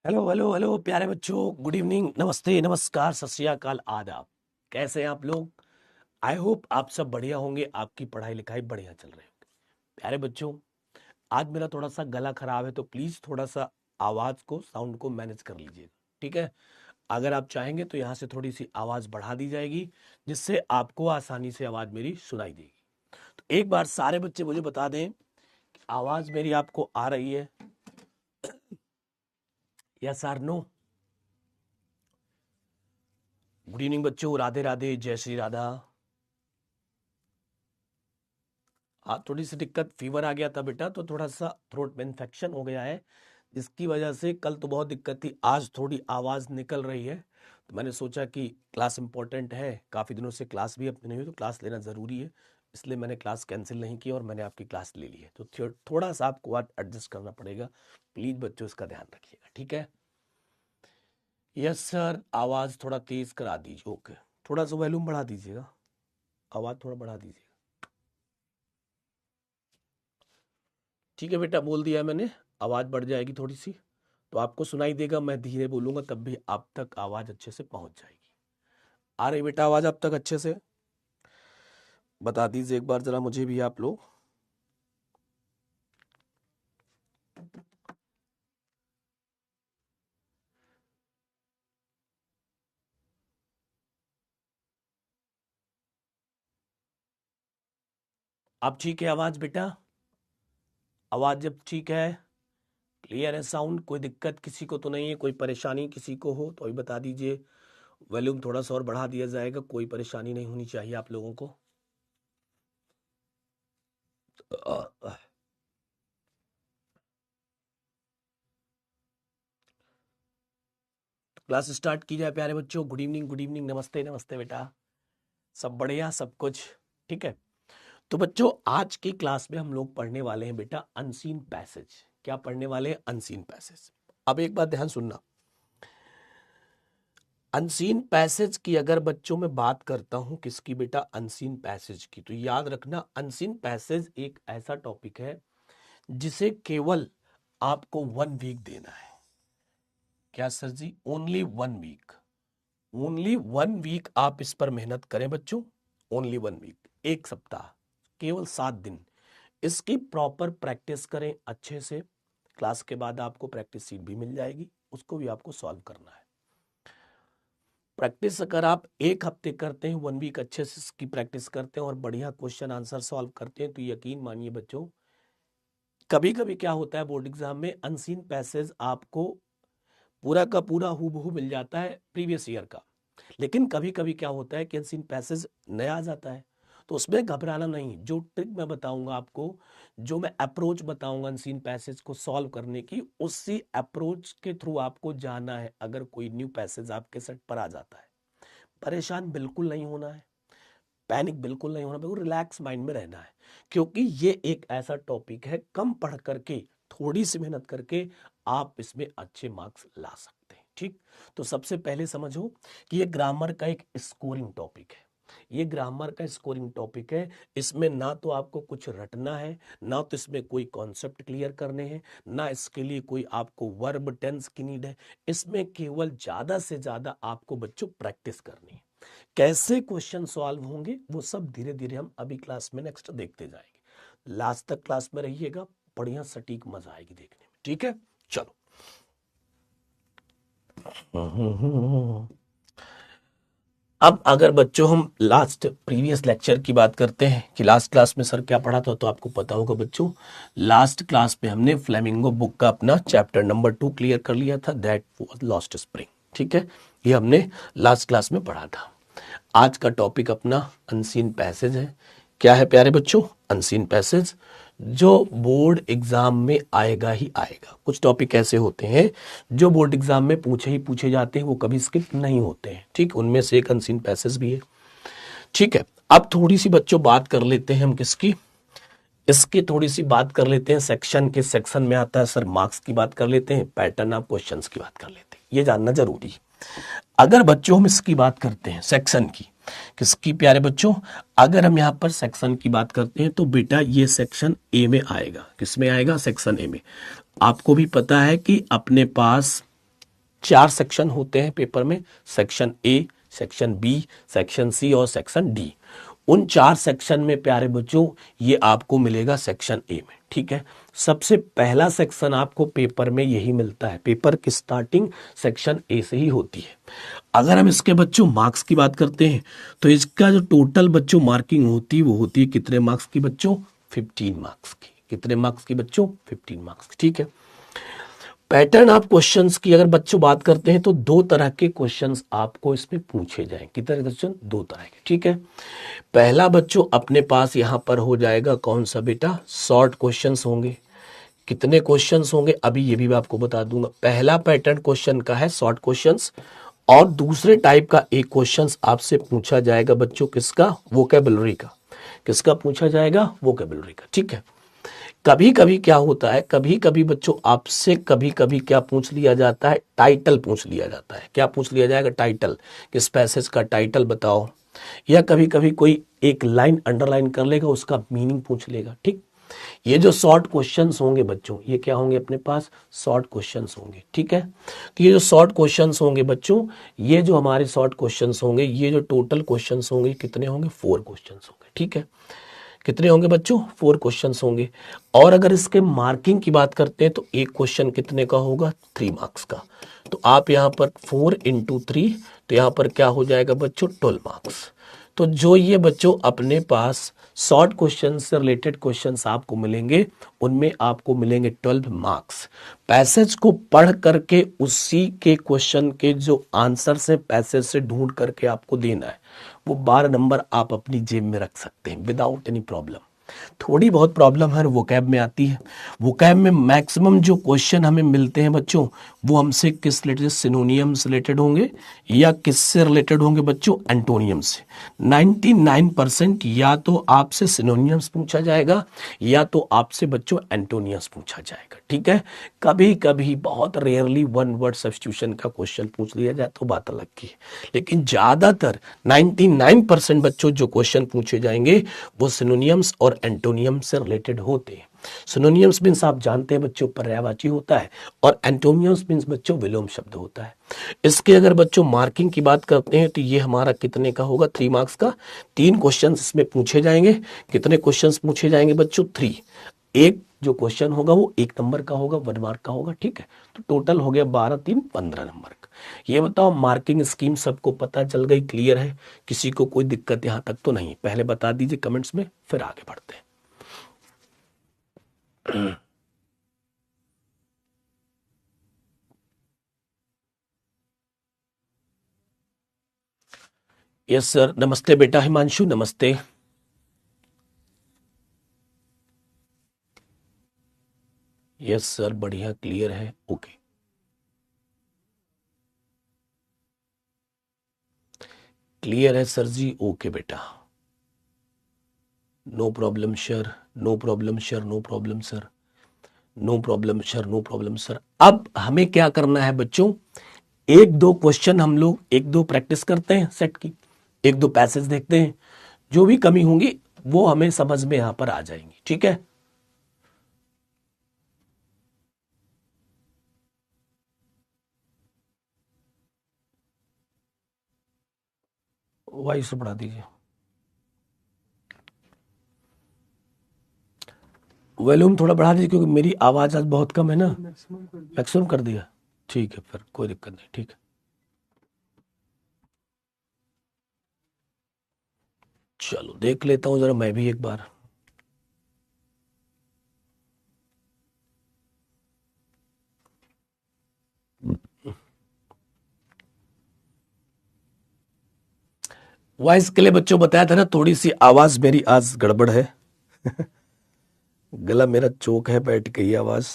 Hello hello hello प्यारे बच्चों, good evening, नमस्ते, नमस्कार, सत श्री अकाल, आदाब। कैसे हैं आप लोग? आई होप आप सब बढ़िया होंगे, आपकी पढ़ाई लिखाई बढ़िया चल रही होगी। प्यारे बच्चों, आज मेरा थोड़ा सा गला खराब है, तो प्लीज थोड़ा सा आवाज को, साउंड को मैनेज कर लीजिएगा, ठीक है? अगर आप चाहेंगे तो यहाँ से थोड़ी सी आवाज बढ़ा दी जाएगी, जिससे आपको आसानी से आवाज मेरी सुनाई देगी। तो एक बार सारे बच्चे मुझे बता दें कि आवाज मेरी आपको आ रही है, yes or no? Good evening बच्चों, राधे राधे, जय श्री राधा। हाँ, थोड़ी सी दिक्कत, फीवर आ गया था बेटा, तो थोड़ा सा थ्रोट में इन्फेक्शन हो गया है, जिसकी वजह से कल तो बहुत दिक्कत थी, आज थोड़ी आवाज़ निकल रही है। तो मैंने सोचा कि क्लास इंपॉर्टेंट है, काफ़ी दिनों से क्लास भी अपनी नहीं हुई, तो क्लास लेना ज़रूरी है, इसलिए मैंने क्लास कैंसिल नहीं की और मैंने आपकी क्लास ले ली है। तो थोड़ा सा आपको आज एडजस्ट करना पड़ेगा, प्लीज़ बच्चों इसका ध्यान रखिएगा, ठीक है? यस सर, आवाज़ थोड़ा तेज़ करा दीजिए, ओके। थोड़ा सा वॉल्यूम बढ़ा दीजिएगा, आवाज़ थोड़ा बढ़ा दीजिएगा, ठीक है बेटा, बोल दिया मैंने, आवाज़ बढ़ जाएगी थोड़ी सी, तो आपको सुनाई देगा, मैं धीरे बोलूंगा तब भी आप तक आवाज़ अच्छे से पहुंच जाएगी। आ रही बेटा आवाज़ आप तक अच्छे से? बता दीजिए एक बार जरा मुझे भी आप लोग। अब ठीक है आवाज़ बेटा? आवाज़ जब ठीक है, क्लियर है साउंड, कोई दिक्कत किसी को तो नहीं है? कोई परेशानी किसी को हो तो अभी बता दीजिए, वॉल्यूम थोड़ा सा और बढ़ा दिया जाएगा, कोई परेशानी नहीं होनी चाहिए आप लोगों को। क्लास स्टार्ट की जाए प्यारे बच्चों। गुड इवनिंग, गुड इवनिंग, नमस्ते नमस्ते बेटा, सब बढ़िया, सब कुछ ठीक है? तो बच्चों, आज की क्लास में हम लोग पढ़ने वाले हैं बेटा अनसीन पैसेज। क्या पढ़ने वाले हैं? Unseen passage. अब एक बात ध्यान सुनना, अनसीन पैसेज की अगर बच्चों में बात करता हूं, किसकी बेटा? अनसीन पैसेज की। तो याद रखना, अनसीन पैसेज एक ऐसा टॉपिक है जिसे केवल आपको 1 वीक देना है। क्या सर जी? ओनली 1 वीक, ओनली 1 वीक आप इस पर मेहनत करें बच्चों, ओनली 1 वीक, 1 सप्ताह, केवल 7 दिन इसकी प्रॉपर प्रैक्टिस करें अच्छे से। क्लास के बाद आपको प्रैक्टिस सीट भी मिल जाएगी, उसको भी आपको सॉल्व करना है। प्रैक्टिस अगर आप 1 हफ्ते करते हैं, 1 वीक अच्छे से इसकी प्रैक्टिस करते हैं और बढ़िया क्वेश्चन आंसर सॉल्व करते हैं, तो यकीन मानिए बच्चों, कभी कभी क्या होता है बोर्ड एग्जाम में, अनसीन पैसेज आपको पूरा का पूरा हूबहू मिल जाता है प्रीवियस ईयर का, लेकिन कभी कभी क्या होता है कि अनसीन पैसेज नया आ जाता है, तो उसमें घबराना नहीं। जो ट्रिक मैं बताऊंगा आपको, जो मैं अप्रोच बताऊंगा अनसीन पैसेज को सॉल्व करने की, उसी अप्रोच के थ्रू आपको जाना है। अगर कोई न्यू पैसेज आपके सेट पर आ जाता है, परेशान बिल्कुल नहीं होना है, पैनिक बिल्कुल नहीं होना, बिल्कुल रिलैक्स माइंड में रहना है, क्योंकि ये एक ऐसा टॉपिक है, कम पढ़ करके, थोड़ी सी मेहनत करके आप इसमें अच्छे मार्क्स ला सकते हैं, ठीक? तो सबसे पहले समझो कि ये ग्रामर का एक स्कोरिंग टॉपिक है, ये ग्रामर का स्कोरिंग टॉपिक है। इसमें ना तो आपको कुछ रटना है, ना तो इसमें कोई कॉन्सेप्ट क्लियर करने हैं, ना इसके लिए कोई आपको वर्ब टेंस की नीड है। इसमें केवल ज्यादा से ज्यादा आपको बच्चों प्रैक्टिस करनी है। कैसे क्वेश्चन सॉल्व होंगे वो सब धीरे धीरे हम अभी क्लास में नेक्स्ट देखते जाएंगे। लास्ट तक क्लास में रहिएगा, बढ़िया सटीक मजा आएगी देखने में, ठीक है? चलो, अब अगर बच्चों हम लास्ट प्रीवियस लेक्चर की बात करते हैं कि लास्ट क्लास में सर क्या पढ़ा था, तो आपको पता होगा बच्चों, लास्ट क्लास में हमने फ्लेमिंगो बुक का अपना चैप्टर नंबर 2 क्लियर कर लिया था, दैट वाज लॉस्ट स्प्रिंग, ठीक है? ये हमने लास्ट क्लास में पढ़ा था। आज का टॉपिक अपना अनसीन पैसेज है। क्या है प्यारे बच्चों? अनसीन पैसेज, जो बोर्ड एग्जाम में आएगा ही आएगा। कुछ टॉपिक ऐसे होते हैं जो बोर्ड एग्जाम में पूछे ही पूछे जाते हैं, वो कभी स्किप नहीं होते हैं, ठीक? उनमें से एक अनसीन पैसेज भी है, ठीक है? अब थोड़ी सी बच्चों बात कर लेते हैं हम किसकी, इसकी थोड़ी सी बात कर लेते हैं। सेक्शन के सेक्शन में आता है सर मार्क्स की बात कर लेते हैं, पैटर्न ऑफ क्वेश्चंस की बात कर लेते हैं, ये जानना जरूरी है। अगर बच्चों हम इसकी बात करते हैं सेक्शन की, किसकी प्यारे बच्चों? अगर हम यहाँ पर सेक्शन की बात करते हैं तो बेटा ये सेक्शन ए में आएगा। किस में आएगा? सेक्शन ए में। आपको भी पता है कि अपने पास 4 सेक्शन होते हैं पेपर में, section A, section B, section C और सेक्शन डी। उन 4 सेक्शन में प्यारे बच्चों ये आपको मिलेगा सेक्शन ए में, ठीक है। सबसे पहला सेक्शन आपको पेपर में यही मिलता है, पेपर की स्टार्टिंग सेक्शन ए से ही होती है। अगर हम इसके बच्चों मार्क्स की बात करते हैं तो इसका जो टोटल बच्चों मार्किंग होती है वो होती है कितने मार्क्स की बच्चों, 15 मार्क्स की। कितने मार्क्स की बच्चों, 15 मार्क्स की, ठीक है। पैटर्न ऑफ क्वेश्चंस की अगर बच्चों बात करते हैं तो 2 तरह के क्वेश्चंस आपको इसमें पूछे जाएंगे। कितने क्वेश्चन, 2 तरह के, ठीक है। पहला बच्चों अपने पास यहां पर हो जाएगा कौन सा बेटा, शॉर्ट क्वेश्चंस होंगे। कितने क्वेश्चंस होंगे अभी ये भी मैं आपको बता दूंगा। पहला पैटर्न क्वेश्चन का है शॉर्ट क्वेश्चंस, और दूसरे टाइप का एक क्वेश्चंस आपसे पूछा जाएगा बच्चों किसका, वोकैबुलरी का। किसका पूछा जाएगा, वोकैबुलरी का, ठीक है। कभी कभी क्या होता है, कभी कभी बच्चों आपसे कभी कभी क्या पूछ लिया जाता है, टाइटल पूछ लिया जाता है। क्या पूछ लिया जाएगा, टाइटल, किस पैसेज का टाइटल बताओ। या कभी कभी कोई एक लाइन अंडरलाइन कर लेगा, उसका मीनिंग पूछ लेगा, ठीक। ये जो शॉर्ट क्वेश्चंस होंगे बच्चों, ये क्या होंगे अपने पास, शॉर्ट क्वेश्चंस होंगे, ठीक है। तो ये जो शॉर्ट क्वेश्चंस होंगे बच्चों, ये जो हमारे शॉर्ट क्वेश्चंस होंगे, ये जो टोटल क्वेश्चंस होंगे कितने होंगे, 4 क्वेश्चंस होंगे, ठीक है। कितने होंगे बच्चों, 4 क्वेश्चंस होंगे। और अगर इसके मार्किंग की बात करते हैं तो एक क्वेश्चन कितने का होगा, 3 मार्क्स का। तो आप यहाँ पर 4 × 3, तो यहाँ पर क्या हो जाएगा बच्चों, 12 मार्क्स। तो जो ये बच्चों अपने पास शॉर्ट क्वेश्चन से रिलेटेड क्वेश्चंस आपको मिलेंगे, उनमें आपको मिलेंगे 12 मार्क्स। पैसेज को पढ़ करके उसी के क्वेश्चन के जो आंसर से पैसेज से ढूंढ करके आपको देना है, वो 12 नंबर आप अपनी जेब में रख सकते हैं विदाउट एनी प्रॉब्लम। थोड़ी बहुत प्रॉब्लम हर वोकैब में आती है। वोकैब में मैक्सिमम जो क्वेश्चन हमें मिलते हैं बच्चों, वो हमसे किस रिलेटेड, सिनोनियम से रिलेटेड होंगे या किससे रिलेटेड होंगे बच्चों, एंटोनियम से। 99% या तो आपसे सिनोनियम्स पूछा जाएगा या तो आपसे बच्चों एंटोनियम्स पूछा जाएगा, ठीक है। कभी कभी बहुत रेयरली 1 वर्ड सब्स्टिट्यूशन का क्वेश्चन पूछ लिया जाए तो बात अलग की है, लेकिन ज्यादातर 99% बच्चों जो क्वेश्चन पूछे जाएंगे वो सिनोनियम्स और एंटोनियम से रिलेटेड होते हैं। सिनोनियम्स मीन्स आप जानते हैं बच्चों पर्यायवाची होता है, और एंटोनियम्स मीन्स बच्चों विलोम शब्द होता है। इसके अगर बच्चों मार्किंग की बात करते हैं तो ये हमारा कितने का होगा, 3 मार्क्स का। 3 क्वेश्चन इसमें पूछे जाएंगे। कितने क्वेश्चन पूछे जाएंगे बच्चों, 3। एक जो क्वेश्चन होगा वो 1 नंबर का होगा, 1 मार्क का होगा, ठीक है। तो टोटल हो गया 12 3 15 नंबर का। ये बताओ मार्किंग स्कीम सबको पता चल गई, क्लियर है, किसी को कोई दिक्कत यहां तक तो नहीं, पहले बता दीजिए कमेंट्स में, फिर आगे बढ़ते हैं। यस सर, नमस्ते बेटा हिमांशु, नमस्ते। यस सर, बढ़िया, क्लियर है, ओके। क्लियर है सर जी, ओके बेटा, no problem sir, no problem sir, no problem sir, no problem sir, no problem sir. अब हमें क्या करना है बच्चों, 1-2 क्वेश्चन हम लोग 1-2 प्रैक्टिस करते हैं सेट की, 1-2 पैसेज देखते हैं, जो भी कमी होंगी वो हमें समझ में यहां पर आ जाएंगी, ठीक है। वॉइस बढ़ा दीजिए, वॉल्यूम थोड़ा बढ़ा दीजिए क्योंकि मेरी आवाज आज बहुत कम है ना। मैक्सिमम कर दिया, ठीक है, फिर कोई दिक्कत नहीं, ठीक है। चलो देख लेता हूं जरा मैं भी एक बार। वॉइस के लिए बच्चों बताया था ना, थोड़ी सी आवाज मेरी आज गड़बड़ है। गला मेरा चोक है, बैठ गई आवाज।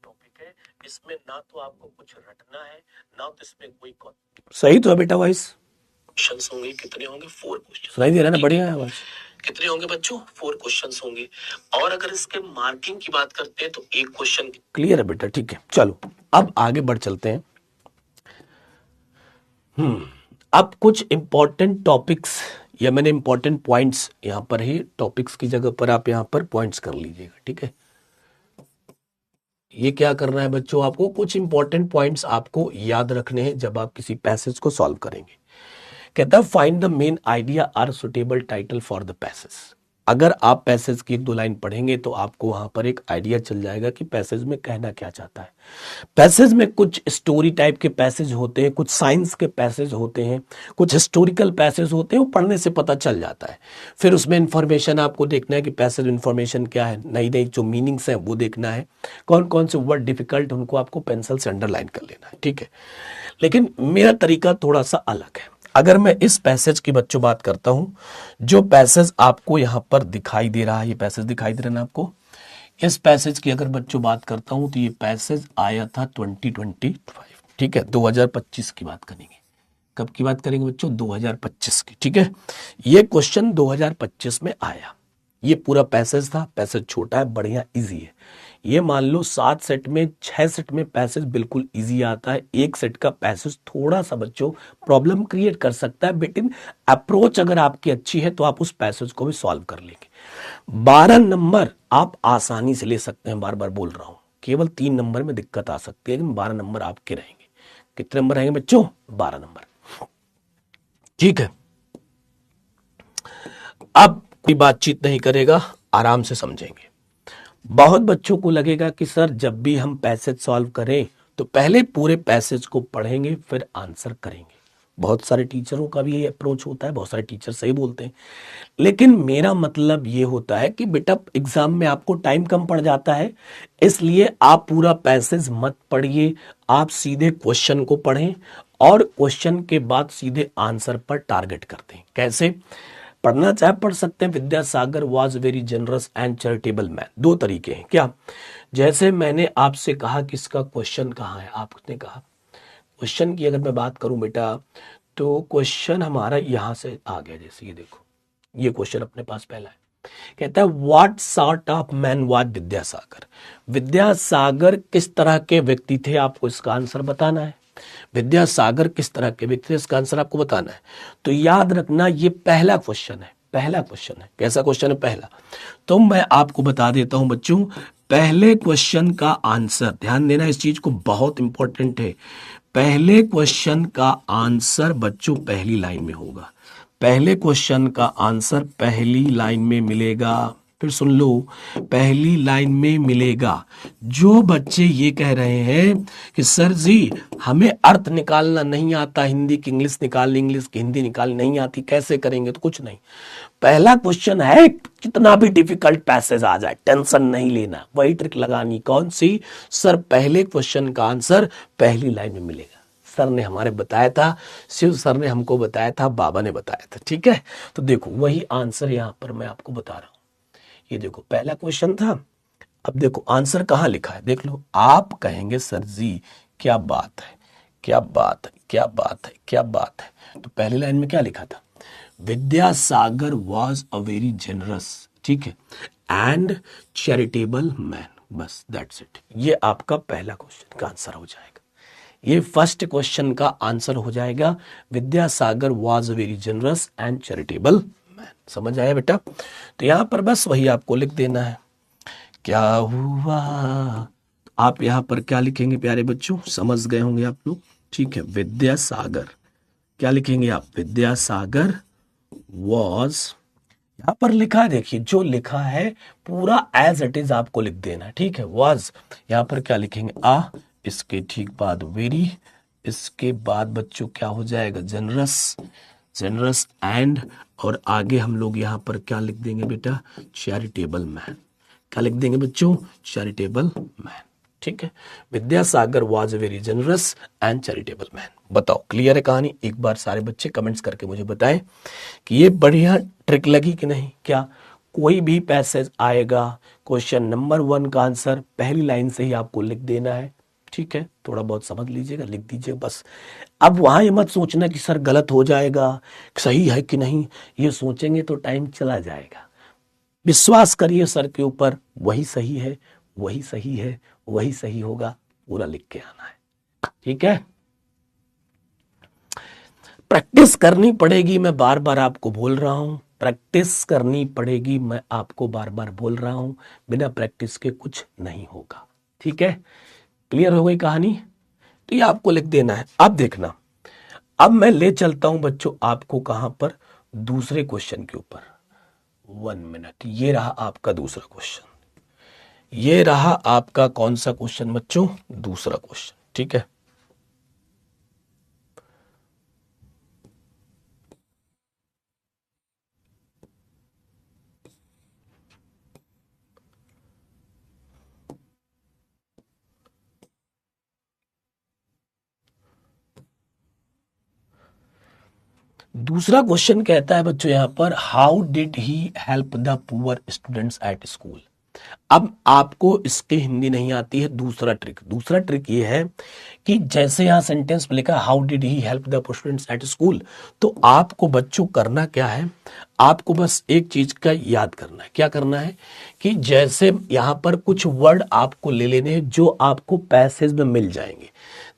टॉपिक है, इसमें ना तो आपको कुछ रटना है, ना तो इसमें कोई सही तो है बेटा वॉइस। क्वेश्चंस होंगे, कितने होंगे, 4 क्वेश्चन। सुनाई दे रहा है ना, बढ़िया है आवाज। कितने होंगे बच्चों, 4 क्वेश्चंस होंगे। और अगर इसके मार्किंग की बात करते हैं तो एक क्वेश्चन, क्लियर है बेटा, ठीक है। चलो अब आगे बढ़ चलते हैं। अब कुछ इंपॉर्टेंट टॉपिक्स या मैंने इंपॉर्टेंट पॉइंट्स यहाँ पर ही, टॉपिक्स की जगह पर आप यहाँ पर पॉइंट्स कर लीजिएगा, ठीक है। ये क्या करना है बच्चों, आपको कुछ इंपॉर्टेंट पॉइंट्स आपको याद रखने हैं जब आप किसी पैसेज को सॉल्व करेंगे। कहता है find the main idea or suitable title for the passage. अगर आप पैसेज की एक दो लाइन पढ़ेंगे तो आपको वहां पर एक आइडिया चल जाएगा कि पैसेज में कहना क्या चाहता है। पैसेज में कुछ स्टोरी टाइप के पैसेज होते हैं, कुछ साइंस के पैसेज होते हैं, कुछ हिस्टोरिकल पैसेज होते हैं, वो पढ़ने से पता चल जाता है। फिर उसमें इंफॉर्मेशन आपको देखना है कि पैसेज इंफॉर्मेशन क्या है, नई नई जो मीनिंग्स हैं वो देखना है, कौन कौन से वर्ड डिफिकल्ट उनको आपको पेंसिल से अंडरलाइन कर लेना है, ठीक है। लेकिन मेरा तरीका थोड़ा सा अलग है। अगर मैं इस पैसेज की बच्चों बात करता हूं, जो पैसेज आपको यहां पर दिखाई दे रहा है, ये पैसेज दिखाई दे रहा है ना आपको, इस पैसेज की अगर बच्चों बात करता हूं तो ये पैसेज आया था 2025, ठीक है, 2025 की बात करेंगे। कब की बात करेंगे बच्चों, 2025 की, ठीक है। ये क्वेश्चन 2025 में आया। ये पूरा पैसेज था, पैसेज छोटा है, बढ़िया इजी है। ये मान लो 7 सेट में 6 सेट में पैसेज बिल्कुल इजी आता है, एक सेट का पैसेज थोड़ा सा बच्चों प्रॉब्लम क्रिएट कर सकता है, लेकिन अप्रोच अगर आपकी अच्छी है तो आप उस पैसेज को भी सॉल्व कर लेंगे। 12 नंबर आप आसानी से ले सकते हैं, बार बार बोल रहा हूं, केवल 3 नंबर में दिक्कत आ सकती है, लेकिन 12 नंबर आपके रहेंगे। कितने नंबर रहेंगे बच्चों, 12 नंबर, ठीक है। अब कोई बातचीत नहीं करेगा, आराम से समझेंगे। बहुत बच्चों को लगेगा कि सर जब भी हम पैसेज सॉल्व करें तो पहले पूरे पैसेज को पढ़ेंगे फिर आंसर करेंगे। बहुत सारे टीचरों का भी ये अप्रोच होता है, बहुत सारे टीचर सही बोलते हैं, लेकिन मेरा मतलब ये होता है कि बेटा एग्जाम में आपको टाइम कम पड़ जाता है, इसलिए आप पूरा पैसेज मत पढ़िए, आप सीधे क्वेश्चन को पढ़ें और क्वेश्चन के बाद सीधे आंसर पर टारगेट करते हैं। कैसे पढ़ना चाहे पढ़ सकते हैं। Vidyasagar was very generous and charitable man, दो तरीके हैं क्या। जैसे मैंने आपसे कहा कि इसका क्वेश्चन कहाँ है, आपने कहा क्वेश्चन की अगर मैं बात करूं बेटा तो क्वेश्चन हमारा यहां से आ गया। जैसे ये देखो, ये क्वेश्चन अपने पास पहला है, कहता है what sort of man was Vidyasagar. Vidyasagar किस तरह के व्यक्ति थे, आपको इसका आंसर बताना है। विद्यासागर किस तरह के व्यक्ति थे, इसका आंसर आपको बताना है। तो याद रखना ये पहला क्वेश्चन है, पहला क्वेश्चन है। कैसा क्वेश्चन है, पहला। तो मैं आपको बता देता हूं बच्चों, पहले क्वेश्चन का आंसर, ध्यान देना इस चीज को, बहुत इंपॉर्टेंट है। पहले क्वेश्चन का आंसर बच्चों पहली लाइन में होगा। पहले क्वेश्चन का आंसर पहली लाइन में मिलेगा। फिर सुन लो, पहली लाइन में मिलेगा। जो बच्चे ये कह रहे हैं कि सर जी हमें अर्थ निकालना नहीं आता, हिंदी की इंग्लिश निकालनी, इंग्लिश की हिंदी निकालनी नहीं आती, कैसे करेंगे, तो कुछ नहीं, पहला क्वेश्चन है, कितना भी डिफिकल्ट पैसेज आ जाए टेंशन नहीं लेना, वही ट्रिक लगानी। कौन सी, सर पहले क्वेश्चन का आंसर पहली लाइन में मिलेगा। सर ने हमारे बताया था, शिव सर ने हमको बताया था, बाबा ने बताया था, ठीक है। तो देखो वही आंसर यहां पर मैं आपको बता रहा हूं। ये देखो पहला क्वेश्चन था, अब देखो आंसर कहां लिखा है, देख लो। आप कहेंगे सर जी क्या बात है, क्या बात है, क्या बात है, क्या बात है। तो पहली लाइन में क्या लिखा था, Vidyasagar was a very generous, ठीक है, एंड चैरिटेबल मैन, बस दैट्स इट। ये आपका पहला क्वेश्चन का आंसर हो जाएगा। ये फर्स्ट क्वेश्चन का आंसर हो जाएगा, Vidyasagar was very generous and charitable man. समझ आया बेटा। तो यहां पर बस वही आपको लिख देना है। क्या हुआ, आप यहां पर क्या लिखेंगे प्यारे बच्चों, समझ गए होंगे आप लोग, ठीक है। विद्यासागर क्या लिखेंगे आप, विद्यासागर वॉज, यहां पर लिखा है, देखिए जो लिखा है पूरा एज इट इज आपको लिख देना, ठीक है। वॉज यहां पर क्या लिखेंगे, आ, इसके ठीक बाद वेरी, इसके बाद बच्चों क्या हो जाएगा, जनरस, जनरस एंड, और आगे हम लोग यहां पर क्या लिख देंगे बेटा, चैरिटेबल मैन। क्या लिख देंगे बच्चों, चैरिटेबल मैन, ठीक है। Vidyasagar was very generous and charitable man. बताओ क्लियर है कहानी। एक बार सारे बच्चे कमेंट्स करके मुझे बताएं कि ये बढ़िया ट्रिक लगी कि नहीं। क्या कोई भी पैसेज आएगा, क्वेश्चन नंबर 1 का आंसर पहली लाइन से ही आपको लिख देना है, ठीक है। थोड़ा बहुत समझ लीजिएगा, लिख दीजिए बस। अब वहां ये मत सोचना कि सर गलत हो जाएगा, सही है कि नहीं, ये सोचेंगे तो टाइम चला जाएगा। विश्वास करिए सर के ऊपर, वही सही है, वही सही है, वही सही होगा, पूरा लिख के आना है, ठीक है। प्रैक्टिस करनी पड़ेगी, मैं बार बार आपको बोल रहा हूं, प्रैक्टिस करनी पड़ेगी, मैं आपको बार बार बोल रहा हूं, बिना प्रैक्टिस के कुछ नहीं होगा। ठीक है, क्लियर हो गई कहानी? तो ये आपको लिख देना है। अब देखना, अब मैं ले चलता हूं बच्चों आपको कहां पर, दूसरे क्वेश्चन के ऊपर। 1 मिनट, ये रहा आपका दूसरा क्वेश्चन, ये रहा आपका कौन सा क्वेश्चन बच्चों, दूसरा क्वेश्चन। ठीक है, दूसरा क्वेश्चन कहता है बच्चों यहां पर, how did he help the poor students at school. अब आपको इसके हिंदी नहीं आती है, दूसरा ट्रिक ये है कि जैसे यहां सेंटेंस में लिखा how did he help the students at school, तो आपको बच्चों करना क्या है, आपको बस एक चीज का याद करना है। क्या करना है कि जैसे यहां पर कुछ वर्ड आपको ले लेने हैं जो आपको पैसेज में मिल जाएंगे।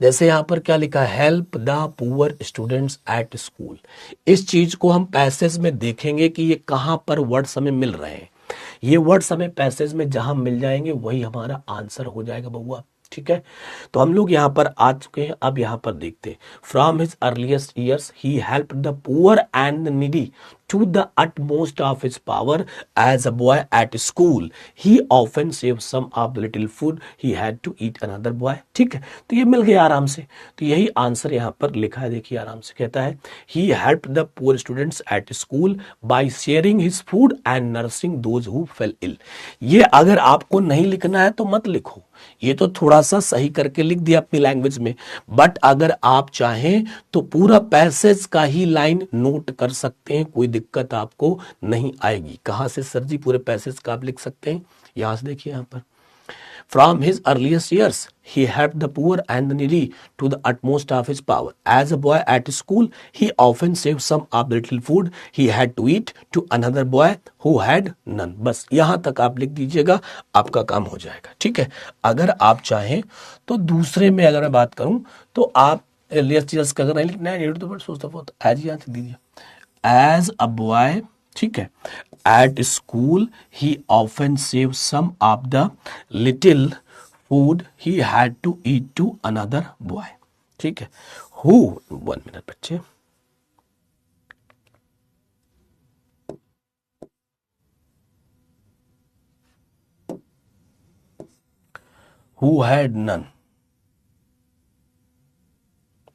जैसे यहां पर क्या लिखा है, help the poor students at school, इस चीज को हम पैसेज में देखेंगे कि ये कहां पर वर्ड्स हमें मिल रहे हैं। ये वर्ड्स हमें पैसेज में जहां मिल जाएंगे वही हमारा आंसर हो जाएगा बउआ। ठीक है, तो हम लोग यहां पर आ चुके हैं। अब यहां पर देखते हैं, from his earliest years he help the poor and needy to the utmost of his power. As a boy at school he often saved some of the little food he had to eat another boy. ठीक है, तो ये मिल गया आराम से, तो यही answer यहां पर लिखा है। देखिए आराम से कहता है, he helped the poor students at school by sharing his food and nursing those who fell ill. ये अगर आपको नहीं लिखना है तो मत लिखो, ये तो थोड़ा सा सही करके लिख दिया अपनी लैंग्वेज में, बट अगर आप चाहें तो पूरा पैसेज का ही लाइन नोट कर सकते हैं, कोई दिक्कत आपको नहीं आएगी। कहां से सर जी पूरे पैसेज का आप लिख सकते हैं, यहां से देखिए, यहां पर From his earliest years, he helped the poor and the needy to the utmost of his power. As a boy at school, he often saved some of the little food he had to eat to another boy who had none. बस यहां तक आप लिख दीजिएगा, आपका काम हो जाएगा। ठीक है, अगर आप चाहें तो दूसरे में अगर मैं बात करूं तो आप earliest years का अगर नहीं लिखना है तो सोचता बहुत एज ही आंसर दीजिए, एज अ बॉय। ठीक है, at school he often save some of the little food he had to eat to another boy. ठीक है, हु 1 मिनट बच्चे, हु हैड नन।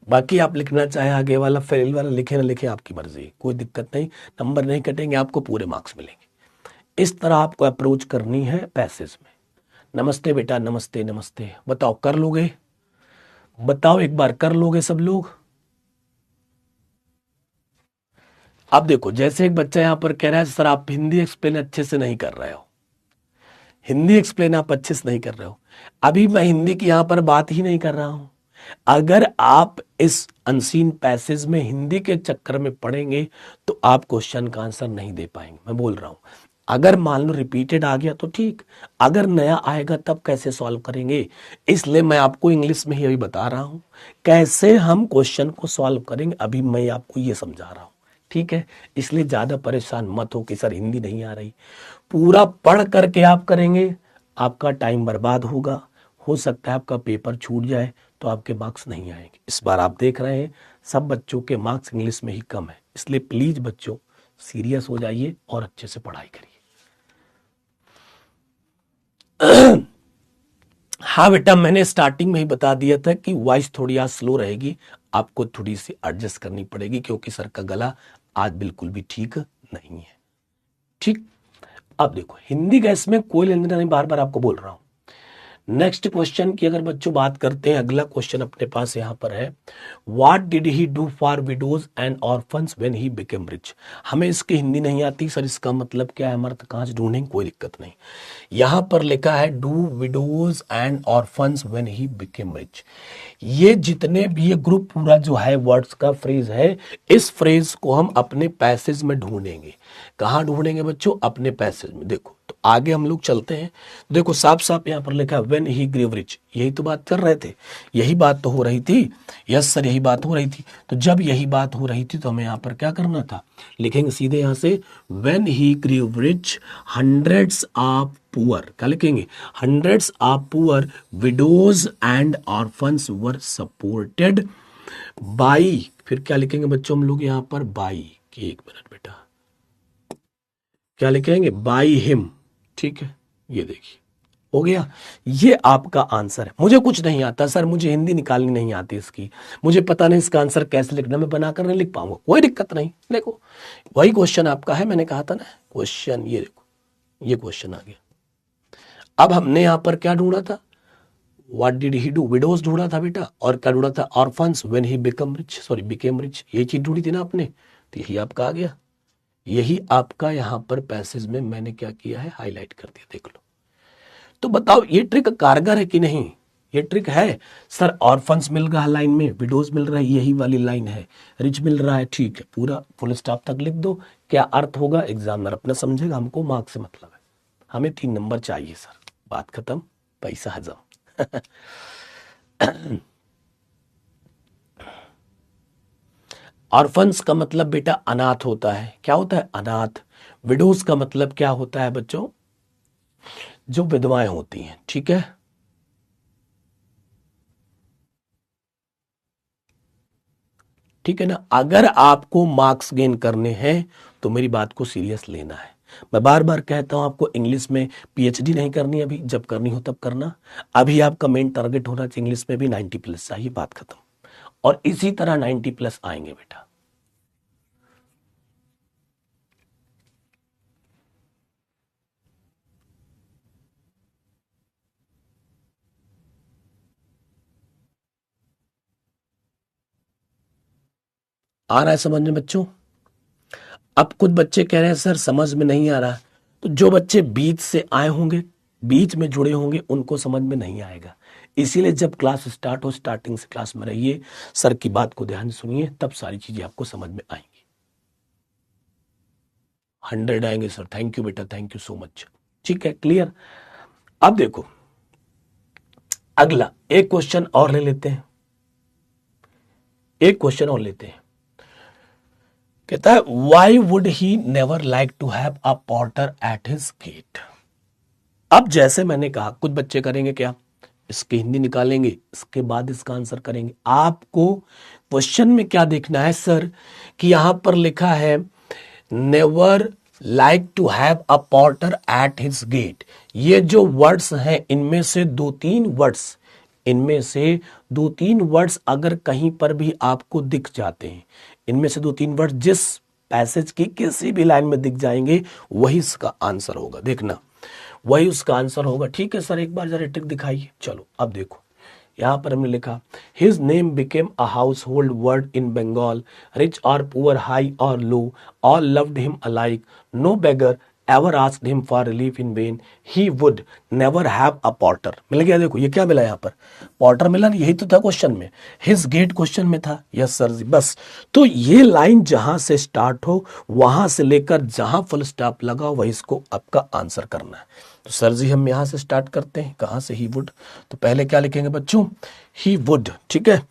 बाकी आप लिखना चाहे आगे वाला फेल वाला लिखे ना लिखे आपकी मर्जी, कोई दिक्कत नहीं, नंबर नहीं कटेंगे, आपको पूरे मार्क्स मिलेंगे। इस तरह आपको अप्रोच करनी है पैसेज में। नमस्ते बेटा, नमस्ते नमस्ते, बताओ कर लोगे, बताओ एक बार कर लोगे सब लोग। अब देखो, जैसे एक बच्चा यहां पर कह रहा है सर आप हिंदी एक्सप्लेन अच्छे से नहीं कर रहे हो, हिंदी एक्सप्लेन आप अच्छे से नहीं कर रहे हो। अभी मैं हिंदी की यहां पर बात ही नहीं कर रहा हूं। अगर आप इस अनसीन पैसेज में हिंदी के चक्कर में पढ़ेंगे तो आप क्वेश्चन का आंसर नहीं दे पाएंगे, मैं बोल रहा हूं। अगर मान लो रिपीटेड आ गया तो ठीक, अगर नया आएगा तब कैसे सॉल्व करेंगे। इसलिए मैं आपको इंग्लिश में ही अभी बता रहा हूं कैसे हम क्वेश्चन को सॉल्व करेंगे, अभी मैं आपको ये समझा रहा हूं। ठीक है, इसलिए ज्यादा परेशान मत हो कि सर हिंदी नहीं आ रही। पूरा पढ़ करके आप करेंगे, आपका टाइम बर्बाद होगा, हो सकता है आपका पेपर छूट जाए तो आपके मार्क्स नहीं आएंगे। इस बार आप देख रहे हैं सब बच्चों के मार्क्स इंग्लिश में ही कम है, इसलिए प्लीज बच्चों सीरियस हो जाइए और अच्छे से पढ़ाई करिए। हाँ बेटा, मैंने स्टार्टिंग में ही बता दिया था कि वॉइस थोड़ी आज स्लो रहेगी, आपको थोड़ी सी एडजस्ट करनी पड़ेगी क्योंकि सर का गला आज बिल्कुल भी ठीक नहीं है। ठीक, अब देखो हिंदी का इसमें कोई लेना देना नहीं, बार बार आपको बोल रहा हूं। नेक्स्ट क्वेश्चन की अगर बच्चों बात करते हैं, अगला क्वेश्चन अपने पास यहां पर है, what did he do for widows and orphans when he became rich. हमें इसकी हिंदी नहीं आती सर, इसका मतलब क्या है, हमारा कहां से ढूंढेंगे, कोई दिक्कत नहीं। यहां पर लिखा है do widows and orphans when he became rich. ये जितने भी ये ग्रुप पूरा जो है वर्ड्स का फ्रेज है, इस फ्रेज को हम अपने पैसेज में ढूंढेंगे। कहां ढूंढेंगे बच्चों, अपने पैसेज में। देखो तो आगे हम लोग चलते हैं। देखो साफ साफ यहाँ पर लिखा है व्हेन ही ग्रेव रिच, यही तो बात कर रहे थे, यही बात तो हो रही थी। यस सर यही बात हो रही थी। तो जब यही बात हो रही थी तो हमें यहाँ पर क्या करना था, लिखेंगे सीधे यहाँ से when he grew rich hundreds of poor, क्या लिखेंगे, hundreds of poor widows and orphans were supported by, फिर क्या लिखेंगे बच्चों हम लोग यहाँ पर बाई की, एक मिनट बेटा, क्या लिखेंगे बाई हिम। ठीक है, ये देखिए हो गया, ये आपका आंसर है। मुझे कुछ नहीं आता सर, मुझे हिंदी निकालनी नहीं आती इसकी, मुझे पता नहीं इसका आंसर कैसे लिखना, मैं बनाकर नहीं लिख पाऊंगा, कोई दिक्कत नहीं। देखो वही क्वेश्चन आपका है, मैंने कहा था ना क्वेश्चन, ये देखो ये क्वेश्चन आ गया। अब हमने यहां पर क्या ढूंढा था, what did he do, widows ढूंढा था बेटा, और क्या ढूंढा था, orphans when he become rich, sorry became rich, ये चीज ढूंढी थी ना आपने, तो यही आपका आ गया। यही आपका यहां पर पैसेज में मैंने क्या किया है, हाईलाइट कर दिया, देख लो। तो बताओ ये ट्रिक कारगर है कि नहीं, ये ट्रिक है। सर ऑर्फन्स मिल रहा है लाइन में, विडोज मिल रहा है, यही वाली लाइन है, रिच मिल रहा है, ठीक है, पूरा फुल स्टॉप तक लिख दो। क्या अर्थ होगा एग्जामिनर अपना समझेगा, हमको मार्क से मतलब है, हमें 3 नंबर चाहिए सर, बात खत्म, पैसा हजम। ऑर्फन्स का मतलब बेटा अनाथ होता है, क्या होता है, अनाथ। विडोज का मतलब क्या होता है बच्चों, जो विधवाएं होती हैं, ठीक है। ठीक है ना, अगर आपको मार्क्स गेन करने हैं तो मेरी बात को सीरियस लेना है। मैं बार बार कहता हूं आपको इंग्लिश में पीएचडी नहीं करनी अभी, जब करनी हो तब करना। अभी आपका मेन टारगेट होना चाहिए इंग्लिश में भी 90 प्लस चाहिए, बात खत्म। और इसी तरह 90 प्लस आएंगे बेटा। आ रहा है समझ में बच्चों। अब कुछ बच्चे कह रहे हैं सर समझ में नहीं आ रहा, तो जो बच्चे बीच से आए होंगे, बीच में जुड़े होंगे, उनको समझ में नहीं आएगा। इसीलिए जब क्लास स्टार्ट हो, स्टार्टिंग से क्लास में रहिए, सर की बात को ध्यान से सुनिए, तब सारी चीजें आपको समझ में आएंगी। 100 आएंगे सर, थैंक यू बेटा, थैंक यू सो मच। ठीक है, क्लियर। अब देखो अगला एक क्वेश्चन और ले लेते हैं, एक क्वेश्चन और लेते हैं। कहता है why would he never like to have a porter at his gate. अब जैसे मैंने कहा कुछ बच्चे करेंगे क्या, इसकी हिंदी निकालेंगे, इसके बाद इसका आंसर करेंगे। आपको क्वेश्चन में क्या देखना है सर, कि यहां पर लिखा है never like to have a porter at his gate. ये जो वर्ड्स हैं इनमें से 2-3 वर्ड्स, इनमें से 2-3 वर्ड्स अगर कहीं पर भी आपको दिख जाते हैं, इनमें से 2-3 वर्ड जिस पैसेज की किसी भी लाइन में दिख जाएंगे, वही इसका आंसर होगा, देखना वही उसका आंसर होगा। ठीक है सर, एक बार जरा ट्रिक दिखाइए। चलो अब देखो यहां पर हमने लिखा his name became a household word in Bengal, rich और पुअर, हाई और low, all loved him alike, no beggar ever asked him for relief in vain, he would never have a porter। मिल गया, देखो ये क्या मिला यहाँ पर, Potter मिला, यही तो था क्वेश्चन में, हिज गेट क्वेश्चन में था। यस सर जी, बस तो ये लाइन जहां से स्टार्ट हो वहां से लेकर जहां फुल स्टॉप लगा वही इसको आपका आंसर करना है। तो सर जी हम यहां से स्टार्ट करते हैं, कहां से, ही वुड। तो पहले क्या लिखेंगे बच्चों, ही वुड, ठीक है,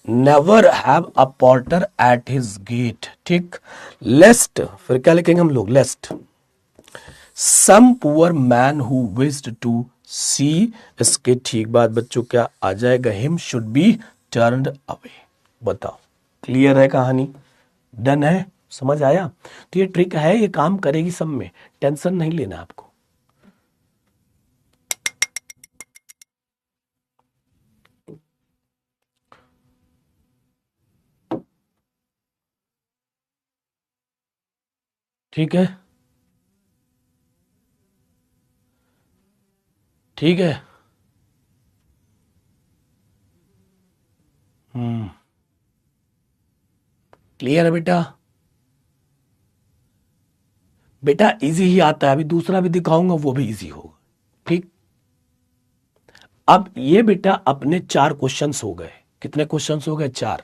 never have a porter at his gate, ठीक। लेस्ट, फिर क्या लिखेंगे हम लोग, lest some poor man who wished to see, इसके ठीक बाद बच्चों क्या आ जाएगा, him should be turned away. बताओ क्लियर है कहानी, डन है, समझ आया। तो ये ट्रिक है, ये काम करेगी सब में, टेंशन नहीं लेना आपको। ठीक है, ठीक है, क्लियर है बेटा। बेटा इजी ही आता है, अभी दूसरा भी दिखाऊंगा वो भी इजी होगा, ठीक। अब ये बेटा अपने 4 क्वेश्चंस हो गए, कितने क्वेश्चंस हो गए, 4।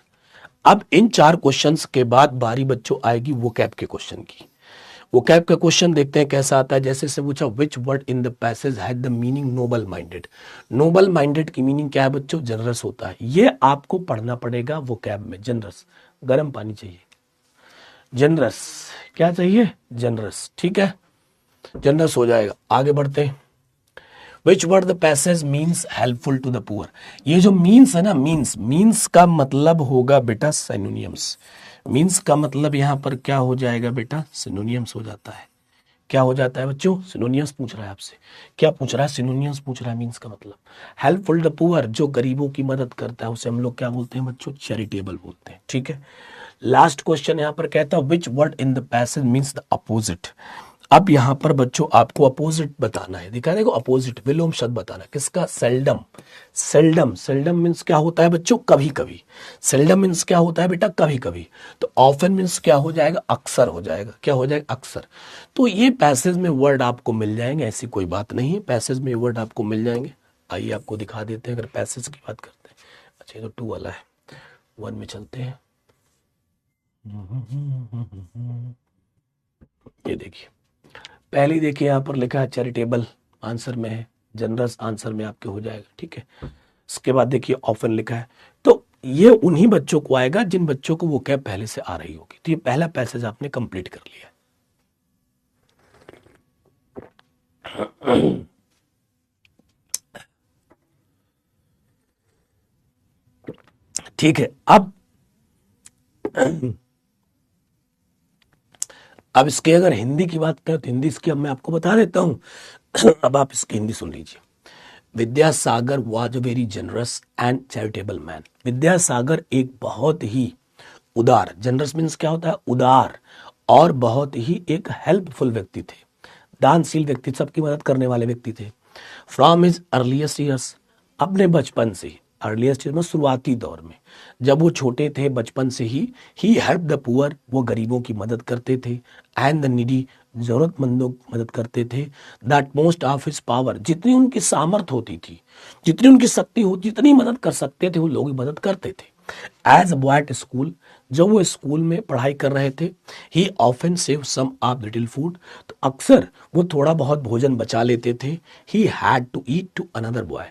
अब इन 4 क्वेश्चंस के बाद बारी बच्चों आएगी वो कैप के क्वेश्चन की। वो कैब का क्वेश्चन देखते हैं कैसा आता है। जैसे से पूछा which word in the passage had the meaning noble minded. Noble minded की मीनिंग क्या है बच्चों? जनरस होता है। ये आपको पढ़ना पड़ेगा वो कैब में। जनरस, गर्म पानी चाहिए। जनरस क्या चाहिए? जनरस, ठीक है, जनरस हो जाएगा। आगे बढ़ते हैं। Which word the passage means helpful to the poor. ये जो मीन्स है ना, मीन्स का मतलब होगा बेटा सिनोनियम्स। मीन्स का मतलब यहां पर क्या हो जाएगा बेटा? सिनोनियम्स हो जाता है। क्या हो जाता है बच्चों? सिनोनियम्स पूछ रहा है आपसे। क्या पूछ रहा है? सिनोनियम्स पूछ रहा है। मीन्स का मतलब हेल्पफुल द पुअर, जो गरीबों की मदद करता है उसे हम लोग क्या बोलते हैं बच्चों? चैरिटेबल बोलते हैं, ठीक है। लास्ट क्वेश्चन यहां पर कहता है विच word in the passage means the opposite. अब यहां पर बच्चों आपको अपोजिट बताना है। दिखा देखो, अपोजिट विलोम शब्द बताना है। किसका? सेल्डम। सेल्डम, सेल्डम मीन्स क्या होता है बच्चों? कभी कभी। सेल्डम मीन्स क्या होता है बेटा? कभी कभी। तो ऑफन मीन्स क्या हो जाएगा? अक्सर हो जाएगा। क्या हो जाएगा? अक्सर। तो ये पैसेज में वर्ड आपको मिल जाएंगे, ऐसी कोई बात नहीं है, पैसेज में वर्ड आपको मिल जाएंगे। आइए आपको दिखा देते हैं। अगर पैसेज की बात करते हैं, अच्छा ये तो 2 वाला है, 1 में चलते हैं। ये देखिए, पहले देखिए यहां पर लिखा है चैरिटेबल, आंसर में है। जनरस आंसर में आपके हो जाएगा, ठीक है। इसके बाद देखिए ऑफन लिखा है। तो ये उन्हीं बच्चों को आएगा जिन बच्चों को वो कैब पहले से आ रही होगी। तो ये पहला पैसेज आपने कंप्लीट कर लिया। ठीक है। अब इसके अगर हिंदी की बात करें तो हिंदी इसकी अब मैं आपको बता देता हूं। अब आप इसकी हिंदी सुन लीजिए। Vidyasagar was a very generous and charitable man. Vidyasagar एक बहुत ही उदार, जनरस मीन्स क्या होता है? उदार, और बहुत ही एक हेल्पफुल व्यक्ति थे, दानशील व्यक्ति, सबकी मदद करने वाले व्यक्ति थे। फ्रॉम हिज अर्लीस्ट ईयर्स, अपने बचपन से, अर्लीस्ट ईयर में शुरुआती दौर में, जब वो छोटे थे बचपन से ही हेल्प द पुअर, वो गरीबों की मदद करते थे, एंड द नीडी, जरूरतमंदों की मदद करते थे, that most of his power, जितनी उनकी सामर्थ होती थी, जितनी उनकी शक्ति होती, जितनी मदद कर सकते थे वो लोग मदद करते थे। As a boy at school, जब वो स्कूल में पढ़ाई कर रहे थे, he often save some of little food, तो अक्सर वो थोड़ा बहुत भोजन बचा लेते थे। He had to eat to another boy,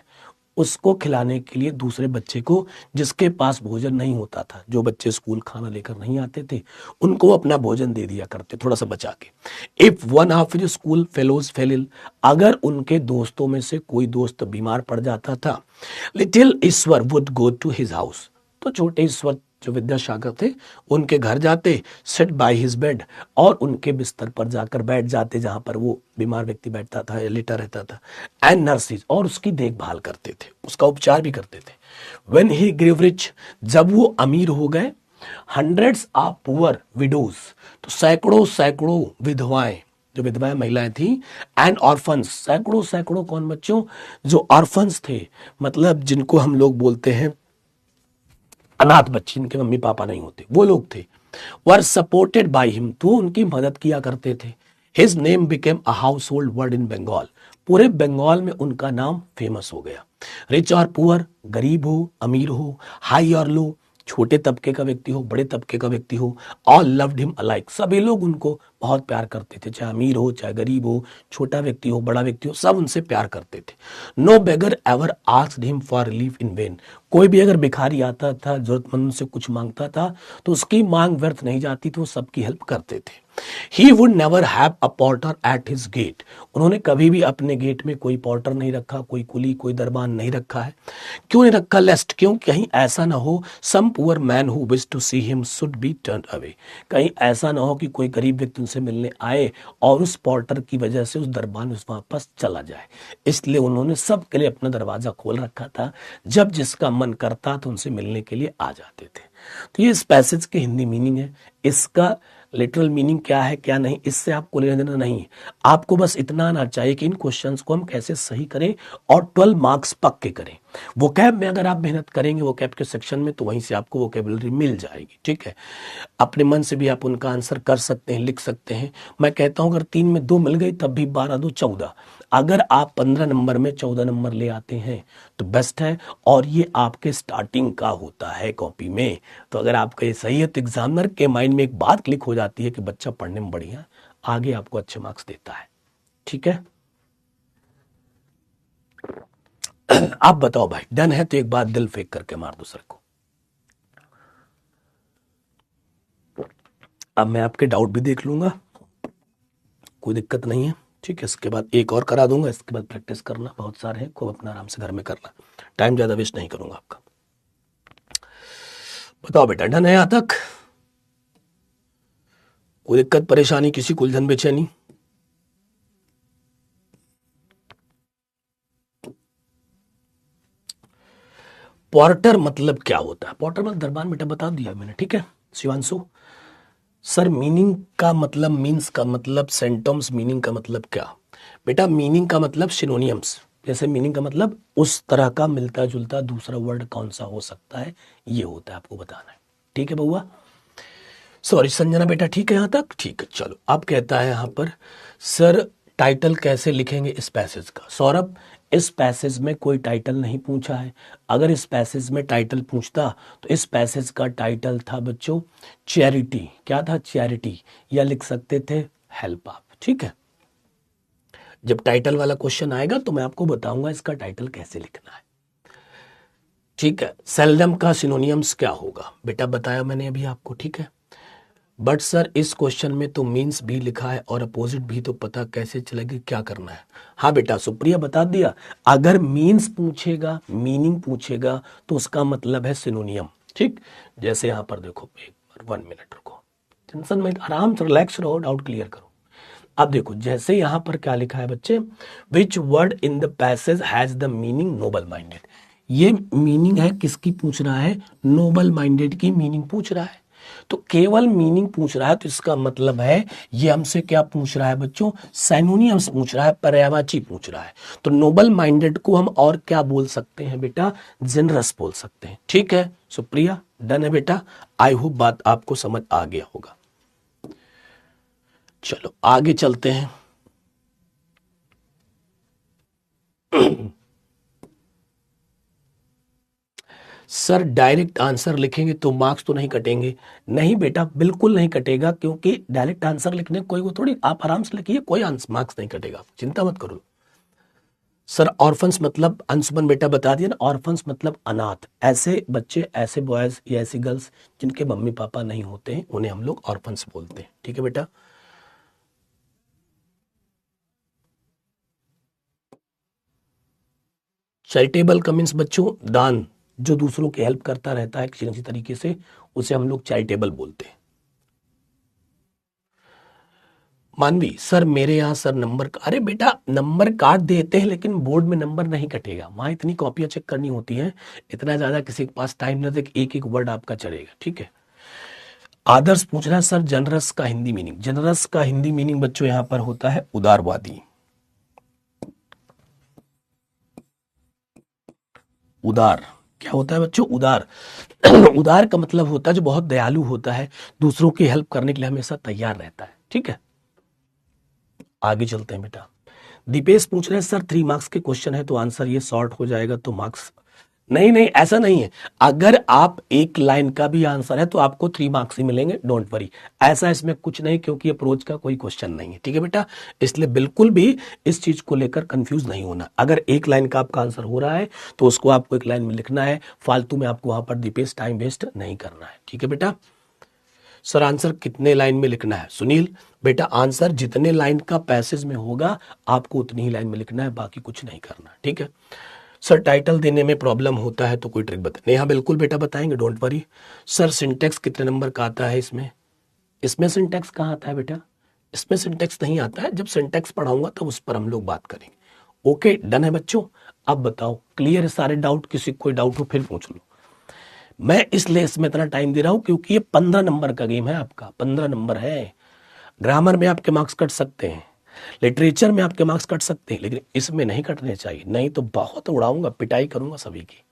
उसको खिलाने के लिए दूसरे बच्चे को जिसके पास भोजन नहीं होता था। जो बच्चे स्कूल खाना लेकर नहीं आते थे उनको वो अपना भोजन दे दिया करते, थोड़ा सा बचा के। If one of his school fellows fell ill, अगर उनके दोस्तों में से कोई दोस्त बीमार पड़ जाता था, little Ishwar would go to his house, तो छोटे ईश्वर जो विद्यासागर थे उनके घर जाते, सिट बाय हिज बेड, और उनके बिस्तर पर जाकर बैठ जाते जहां पर वो बीमार व्यक्ति बैठता था या लेटा रहता था। एंड नर्सिस, और उसकी देखभाल करते थे, उसका उपचार भी करते थे। व्हेन ही ग्रेव रिच, जब वो अमीर हो गए, हंड्रेड्स ऑफ पुअर विडोज, तो सैकड़ों सैकड़ों विधवाएं, जो विधवाएं महिलाएं थी, एंड ऑर्फन्स, सैकड़ों सैकड़ों कौन बच्चों? जो ऑर्फन्स थे, मतलब जिनको हम लोग बोलते हैं अनाथ बच्चे, जिनके मम्मी पापा नहीं होते, वो लोग थे, वर सपोर्टेड बाय हिम, तो उनकी मदद किया करते थे। His name became a household word in Bengal, पूरे बंगाल में उनका नाम फेमस हो गया। रिच और पुअर, गरीब हो अमीर हो, हाई और लो, छोटे तबके का व्यक्ति हो बड़े तबके का व्यक्ति हो, ऑल लव्ड हिम अलाइक, सभी लोग उनको बहुत प्यार करते थे, चाहे अमीर हो चाहे गरीब हो, छोटा व्यक्ति हो बड़ा व्यक्ति हो, सब उनसे प्यार करते थे। No beggar ever asked him for relief in vain, कोई भी अगर भिखारी आता था जरूरतमंद से कुछ मांगता था तो उसकी मांग व्यर्थ नहीं जाती थी, वो सबकी हेल्प करते थे। He would never have a porter at his gate, उन्होंने कभी भी अपने गेट में कोई पोर्टर नहीं रखा, कोई कुली कोई दरबान नहीं रखा है। क्यों नहीं रखा? लेस्ट, क्यों, कहीं ऐसा ना हो, some poor man who wish to see him should be turn away, कहीं ऐसा ना हो कि कोई गरीब व्यक्ति उनसे मिलने आए और उस पोर्टर की वजह से उस दरबान उस वापस चला जाए। इसलिए उन्होंने सबके लिए अपना दरवाजा खोल रखा था, जब जिसका मन करता तो उनसे मिलने के लिए आ जाते थे। तो ये इस पैसेज की हिंदी मीनिंग है। इसका लिटरल मीनिंग क्या है क्या नहीं, इससे आपको लेना देना नहीं है। आपको बस इतना आना चाहिए कि इन क्वेश्चंस को हम कैसे सही करें और 12 मार्क्स पक्के करें। वोकैब में अगर आप मेहनत करेंगे वोकैब के सेक्शन में, तो वहीं से आपको वोकेबलरी मिल जाएगी, ठीक है। अपने मन से भी आप उनका आंसर कर सकते हैं, लिख सकते हैं। मैं कहता हूं अगर 3 में 2 मिल गई तब भी 12 2 14, अगर आप 15 नंबर में 14 नंबर ले आते हैं तो बेस्ट है, और ये आपके स्टार्टिंग का होता है कॉपी में। तो अगर आपका ये सही है तो एग्जामिनर के माइंड में एक बात क्लिक हो जाती है कि बच्चा पढ़ने में बढ़िया, आगे आपको अच्छे मार्क्स देता है। ठीक है, आप बताओ भाई, डन है तो एक बार दिल फेंक करके मार दो सर को। अब मैं आपके डाउट भी देख लूंगा, कोई दिक्कत नहीं है। ठीक है, इसके बाद एक और करा दूंगा, इसके बाद प्रैक्टिस करना, बहुत सारे हैं, खूब अपना आराम से घर में करना, टाइम ज़्यादा वेस्ट नहीं करूंगा आपका। बताओ बेटा, डन है यहाँ तक? कोई दिक्कत परेशानी, किसी को उलझन बेचैनी? पोर्टर मतलब क्या होता है? पोर्टर मतलब दरबान, बेटा बता दिया मैंने। ठीक है शिवांशु सर, मीनिंग का मतलब, मीन्स का मतलब, सेंटम्स, मीनिंग का मतलब क्या? बेटा मीनिंग का मतलब सिनोनियम्स, जैसे मीनिंग का मतलब उस तरह का मिलता जुलता दूसरा वर्ड कौन सा हो सकता है, ये होता है, आपको बताना है। ठीक है बउआ, सॉरी संजना बेटा, ठीक है यहाँ तक? ठीक है, चलो। अब कहता है यहाँ पर, सर टाइटल कैसे लिखेंगे इस पैसेज का? सौरभ, इस पैसेज में कोई टाइटल नहीं पूछा है। अगर इस पैसेज में टाइटल पूछता तो इस पैसेज का टाइटल था बच्चों चैरिटी। क्या था? चैरिटी, या लिख सकते थे हेल्प आप। ठीक है, जब टाइटल वाला क्वेश्चन आएगा तो मैं आपको बताऊंगा इसका टाइटल कैसे लिखना है। ठीक है, सेल्डम का सिनोनियम्स क्या होगा? बेटा बताया मैंने अभी आपको। ठीक है, बट सर इस क्वेश्चन में तो मीन्स भी लिखा है और अपोजिट भी, तो पता कैसे चलेगी क्या करना है? हाँ बेटा, सुप्रिया बता दिया, अगर मीन्स पूछेगा, मीनिंग पूछेगा तो उसका मतलब है सिनोनियम। ठीक, जैसे यहां पर देखो, एक बार 1 मिनट रुको, टेंशन में आराम से रिलैक्स रहो, डाउट क्लियर करो। अब देखो, जैसे यहां पर क्या लिखा है बच्चे, which word in the passage has the meaning noble minded. ये मीनिंग है किसकी पूछ रहा है? नोबल माइंडेड की मीनिंग पूछ रहा है। तो केवल मीनिंग पूछ रहा है, तो इसका मतलब है ये हमसे क्या पूछ रहा है बच्चों? सिनोनिम्स पूछ रहा है, पर्यायवाची पूछ रहा है। तो नोबल माइंडेड को हम और क्या बोल सकते हैं बेटा? जेनरस बोल सकते हैं। ठीक है सुप्रिया, डन है बेटा? आई होप बात आपको समझ आ गया होगा। चलो आगे चलते हैं। सर डायरेक्ट आंसर लिखेंगे तो मार्क्स तो नहीं कटेंगे? नहीं बेटा, बिल्कुल नहीं कटेगा, क्योंकि डायरेक्ट आंसर लिखने कोई वो थोड़ी, आप आराम से लिखिए, कोई मार्क्स नहीं कटेगा, चिंता मत करो। सर ऑर्फन्स मतलब, अंशुमन बेटा बता दिया ना, ऑर्फन्स मतलब अनाथ, ऐसे बच्चे, ऐसे बॉयज या ऐसी गर्ल्स जिनके मम्मी पापा नहीं होते हैं, उन्हें हम लोग ऑर्फन्स बोलते हैं। ठीक है बेटा, चैरिटेबल का मीन्स बच्चों दान, जो दूसरों की हेल्प करता रहता है किसी न किसी तरीके से, उसे हम लोग चैरिटेबल बोलते हैं। मानवी, सर मेरे यहाँ सर नंबर, अरे बेटा नंबर काट देते हैं, लेकिन बोर्ड में नंबर नहीं कटेगा, वहां इतनी कॉपियां चेक करनी होती हैं, इतना ज्यादा किसी के पास टाइम नहीं, एक एक वर्ड आपका चढ़ेगा। ठीक है, आदर्श पूछ रहा है सर जनरस का हिंदी मीनिंग। जनरस का हिंदी मीनिंग बच्चों यहां पर होता है उदारवादी। उदार क्या होता है बच्चों? उदार। उदार का मतलब होता है जो बहुत दयालु होता है, दूसरों की हेल्प करने के लिए हमेशा तैयार रहता है। ठीक है, आगे चलते हैं बेटा। दीपेश पूछ रहे हैं सर 3 मार्क्स के क्वेश्चन है तो आंसर ये शॉर्ट हो जाएगा तो मार्क्स? नहीं नहीं, ऐसा नहीं है, अगर आप एक लाइन का भी आंसर है तो आपको 3 मार्क्स ही मिलेंगे, डोंट वरी। ऐसा इसमें कुछ नहीं, क्योंकि अप्रोच का कोई क्वेश्चन नहीं है। ठीक है बेटा, इसलिए बिल्कुल भी इस चीज को लेकर कंफ्यूज नहीं होना। अगर एक लाइन का आपका आंसर हो रहा है तो उसको आपको एक लाइन में लिखना है, फालतू में आपको वहां पर दीपेश टाइम वेस्ट नहीं करना है। ठीक है बेटा, सर आंसर कितने लाइन में लिखना है? सुनील बेटा, आंसर जितने लाइन का पैसेज में होगा आपको उतनी ही लाइन में लिखना है, बाकी कुछ नहीं करना। ठीक है सर, टाइटल देने में प्रॉब्लम होता है तो कोई ट्रिक बताएं? हाँ बिल्कुल बेटा बताएंगे, डोंट वरी। सर सिंटेक्स कितने नंबर का आता है इसमें? इसमें सिंटेक्स कहाँ आता है बेटा? इसमें सिंटेक्स नहीं आता है, जब सिंटेक्स पढ़ाऊंगा तब उस पर हम लोग बात करेंगे। ओके डन है बच्चों, अब बताओ क्लियर है सारे डाउट? किसी कोई डाउट हो फिर पूछ लो। मैं इसलिए इसमें इतना टाइम दे रहा हूं क्योंकि ये 15 नंबर का गेम है, आपका 15 नंबर है। ग्रामर में आपके मार्क्स कट सकते हैं, लिटरेचर में आपके मार्क्स कट सकते हैं, लेकिन इसमें नहीं कटने चाहिए, नहीं तो बहुत उड़ाऊंगा, पिटाई करूंगा सभी की।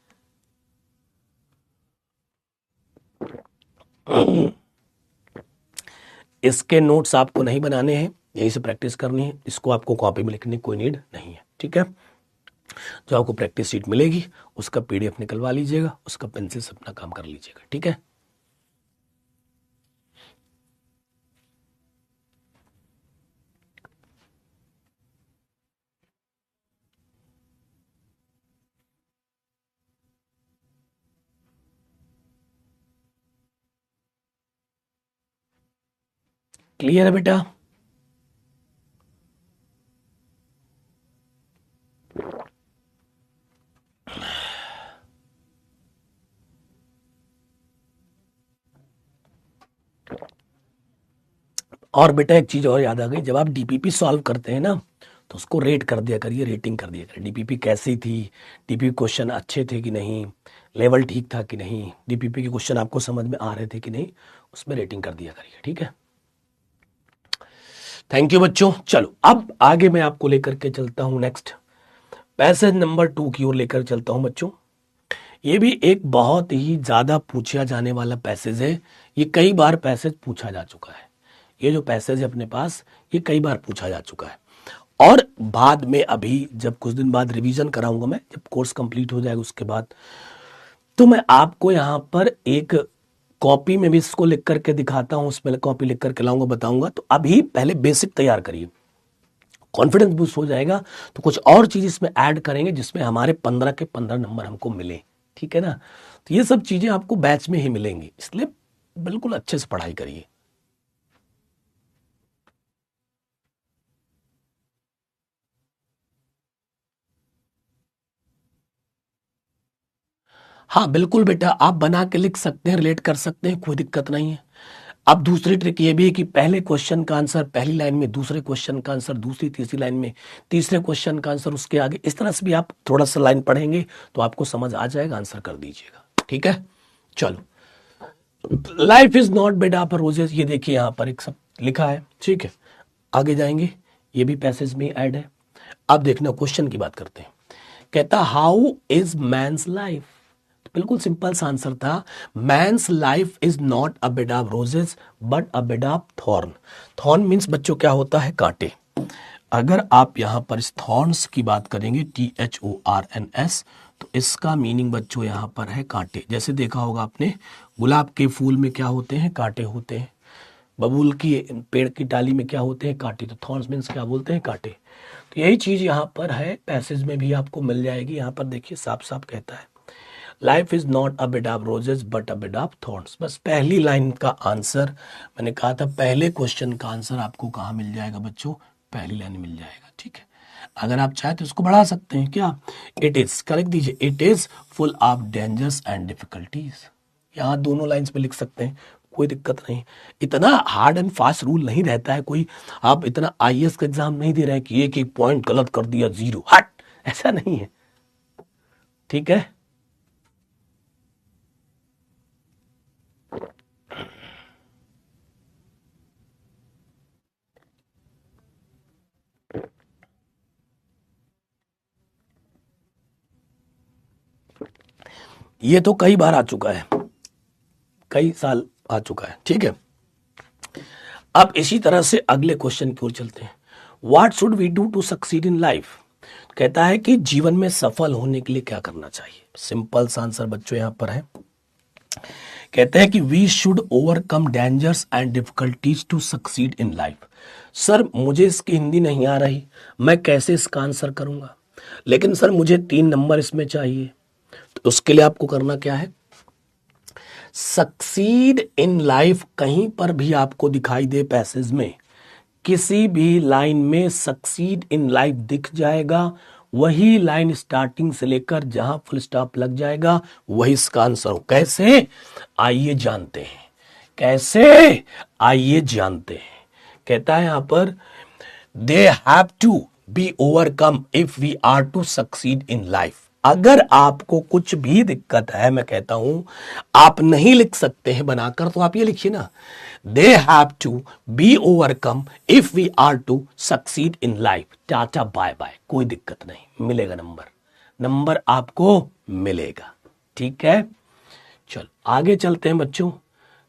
इसके नोट्स आपको नहीं बनाने हैं, यही से प्रैक्टिस करनी है, इसको आपको कॉपी में लिखने की कोई नीड नहीं है। ठीक है, जो आपको प्रैक्टिस शीट मिलेगी उसका पीडीएफ निकलवा लीजिएगा, उसका पेंसिल से अपना काम कर लीजिएगा। ठीक है। क्लियर है बेटा? और बेटा एक चीज और याद आ गई, जब आप डीपीपी सॉल्व करते हैं ना तो उसको रेट कर दिया करिए, रेटिंग कर दिया करिए। डीपीपी कैसी थी, डीपीपी क्वेश्चन अच्छे थे कि नहीं, लेवल ठीक था कि नहीं, डीपीपी के क्वेश्चन आपको समझ में आ रहे थे कि नहीं, उसमें रेटिंग कर दिया करिए, ठीक है? थैंक यू बच्चों। चलो अब आगे मैं आपको लेकर के चलता हूं नेक्स्ट पैसेज नंबर 2 की ओर लेकर चलता हूं बच्चों। ये भी एक बहुत ही ज्यादा पूछा जाने वाला पैसेज है। ये कई बार पैसेज पूछा जा चुका है। ये जो पैसेज है अपने पास, ये कई बार पूछा जा चुका है। और बाद में अभी जब कुछ दिन बाद रिवीजन कराऊंगा मैं, जब कोर्स कंप्लीट हो जाएगा उसके बाद, तो मैं आपको यहाँ पर एक कॉपी में भी इसको लिख करके दिखाता हूँ, उसमें कॉपी लिख करके लाऊंगा, बताऊंगा। तो अभी पहले बेसिक तैयार करिए, कॉन्फिडेंस बूस्ट हो जाएगा। तो कुछ और चीज इसमें ऐड करेंगे जिसमें हमारे 15 के 15 नंबर हमको मिले, ठीक है ना? तो ये सब चीजें आपको बैच में ही मिलेंगी, इसलिए बिल्कुल अच्छे से पढ़ाई करिए। हाँ बिल्कुल बेटा, आप बना के लिख सकते हैं, रिलेट कर सकते हैं, कोई दिक्कत नहीं है। अब दूसरी ट्रिक ये भी है कि पहले क्वेश्चन का आंसर पहली लाइन में, दूसरे क्वेश्चन का आंसर दूसरी तीसरी लाइन में, तीसरे क्वेश्चन का आंसर उसके आगे, इस तरह से भी आप थोड़ा सा लाइन पढ़ेंगे तो आपको समझ आ जाएगा, आंसर कर दीजिएगा, ठीक है? चलो, life is not bed of roses, ये देखिए यहां पर एक सब लिखा है, ठीक है? आगे जाएंगे, ये भी पैसेज में ऐड है। अब देखना क्वेश्चन की बात करते हैं। कहता हाउ इज मैंस लाइफ? बिल्कुल सिंपल सा आंसर था, men's life is not a bed of roses but a bed of thorn. Thorn means बच्चों क्या होता है? कांटे। अगर आप यहां पर इस थॉर्न्स की बात करेंगे, THORNS, तो इसका मीनिंग बच्चों यहां पर है कांटे। जैसे देखा होगा आपने, गुलाब के फूल में क्या होते हैं? कांटे होते हैं। बबूल की पेड़ की डाली में क्या होते हैं? कांटे। तो थॉर्न्स मीन्स क्या बोलते हैं? कांटे। तो यही चीज यहां पर है, पैसेज में भी आपको मिल जाएगी। यहां पर देखिए साफ साफ कहता है, life is not a bed of roses but a bed of thorns. बस पहली लाइन का आंसर, मैंने कहा था पहले क्वेश्चन का आंसर आपको कहाँ मिल जाएगा बच्चों? पहली लाइन मिल जाएगा, ठीक है? अगर आप चाहे तो इसको बढ़ा सकते हैं क्या? इट इज, करेक्ट दीजिए, it is full of dangers and difficulties. यहाँ दोनों लाइंस में लिख सकते हैं, कोई दिक्कत नहीं। इतना हार्ड एंड फास्ट रूल नहीं रहता है कोई। आप इतना IAS का एग्जाम नहीं दे रहे हैं कि एक एक पॉइंट गलत कर दिया 0 हट, ऐसा नहीं है, ठीक है? ये तो कई बार आ चुका है, कई साल आ चुका है, ठीक है? अब इसी तरह से अगले क्वेश्चन की ओर चलते हैं। What should we do to succeed in life? कहता है कि जीवन में सफल होने के लिए क्या करना चाहिए? सिंपल सा आंसर बच्चों यहां पर है। कहते हैं कि we should overcome dangers and difficulties to succeed in life. Sir मुझे इसकी हिंदी नहीं आ रही, मैं कैसे इसका आंसर करूंगा? लेकिन सर मुझे 3 नंबर इसमें चाहिए। तो उसके लिए आपको करना क्या है? सक्सीड इन लाइफ कहीं पर भी आपको दिखाई दे पैसेज में, किसी भी लाइन में सक्सीड इन लाइफ दिख जाएगा, वही लाइन स्टार्टिंग से लेकर जहां फुल स्टॉप लग जाएगा वही इसका आंसर हो। कैसे? आइए जानते हैं कैसे, आइए जानते हैं। कहता है यहां पर, they have to be overcome if we are to succeed in life. अगर आपको कुछ भी दिक्कत है, मैं कहता हूं आप नहीं लिख सकते हैं बनाकर, तो आप ये लिखिए ना, they have to be overcome if we are to succeed in life. Ta-ta bye bye, कोई दिक्कत नहीं, मिलेगा नंबर, नंबर आपको मिलेगा, ठीक है? चलो आगे चलते हैं बच्चों,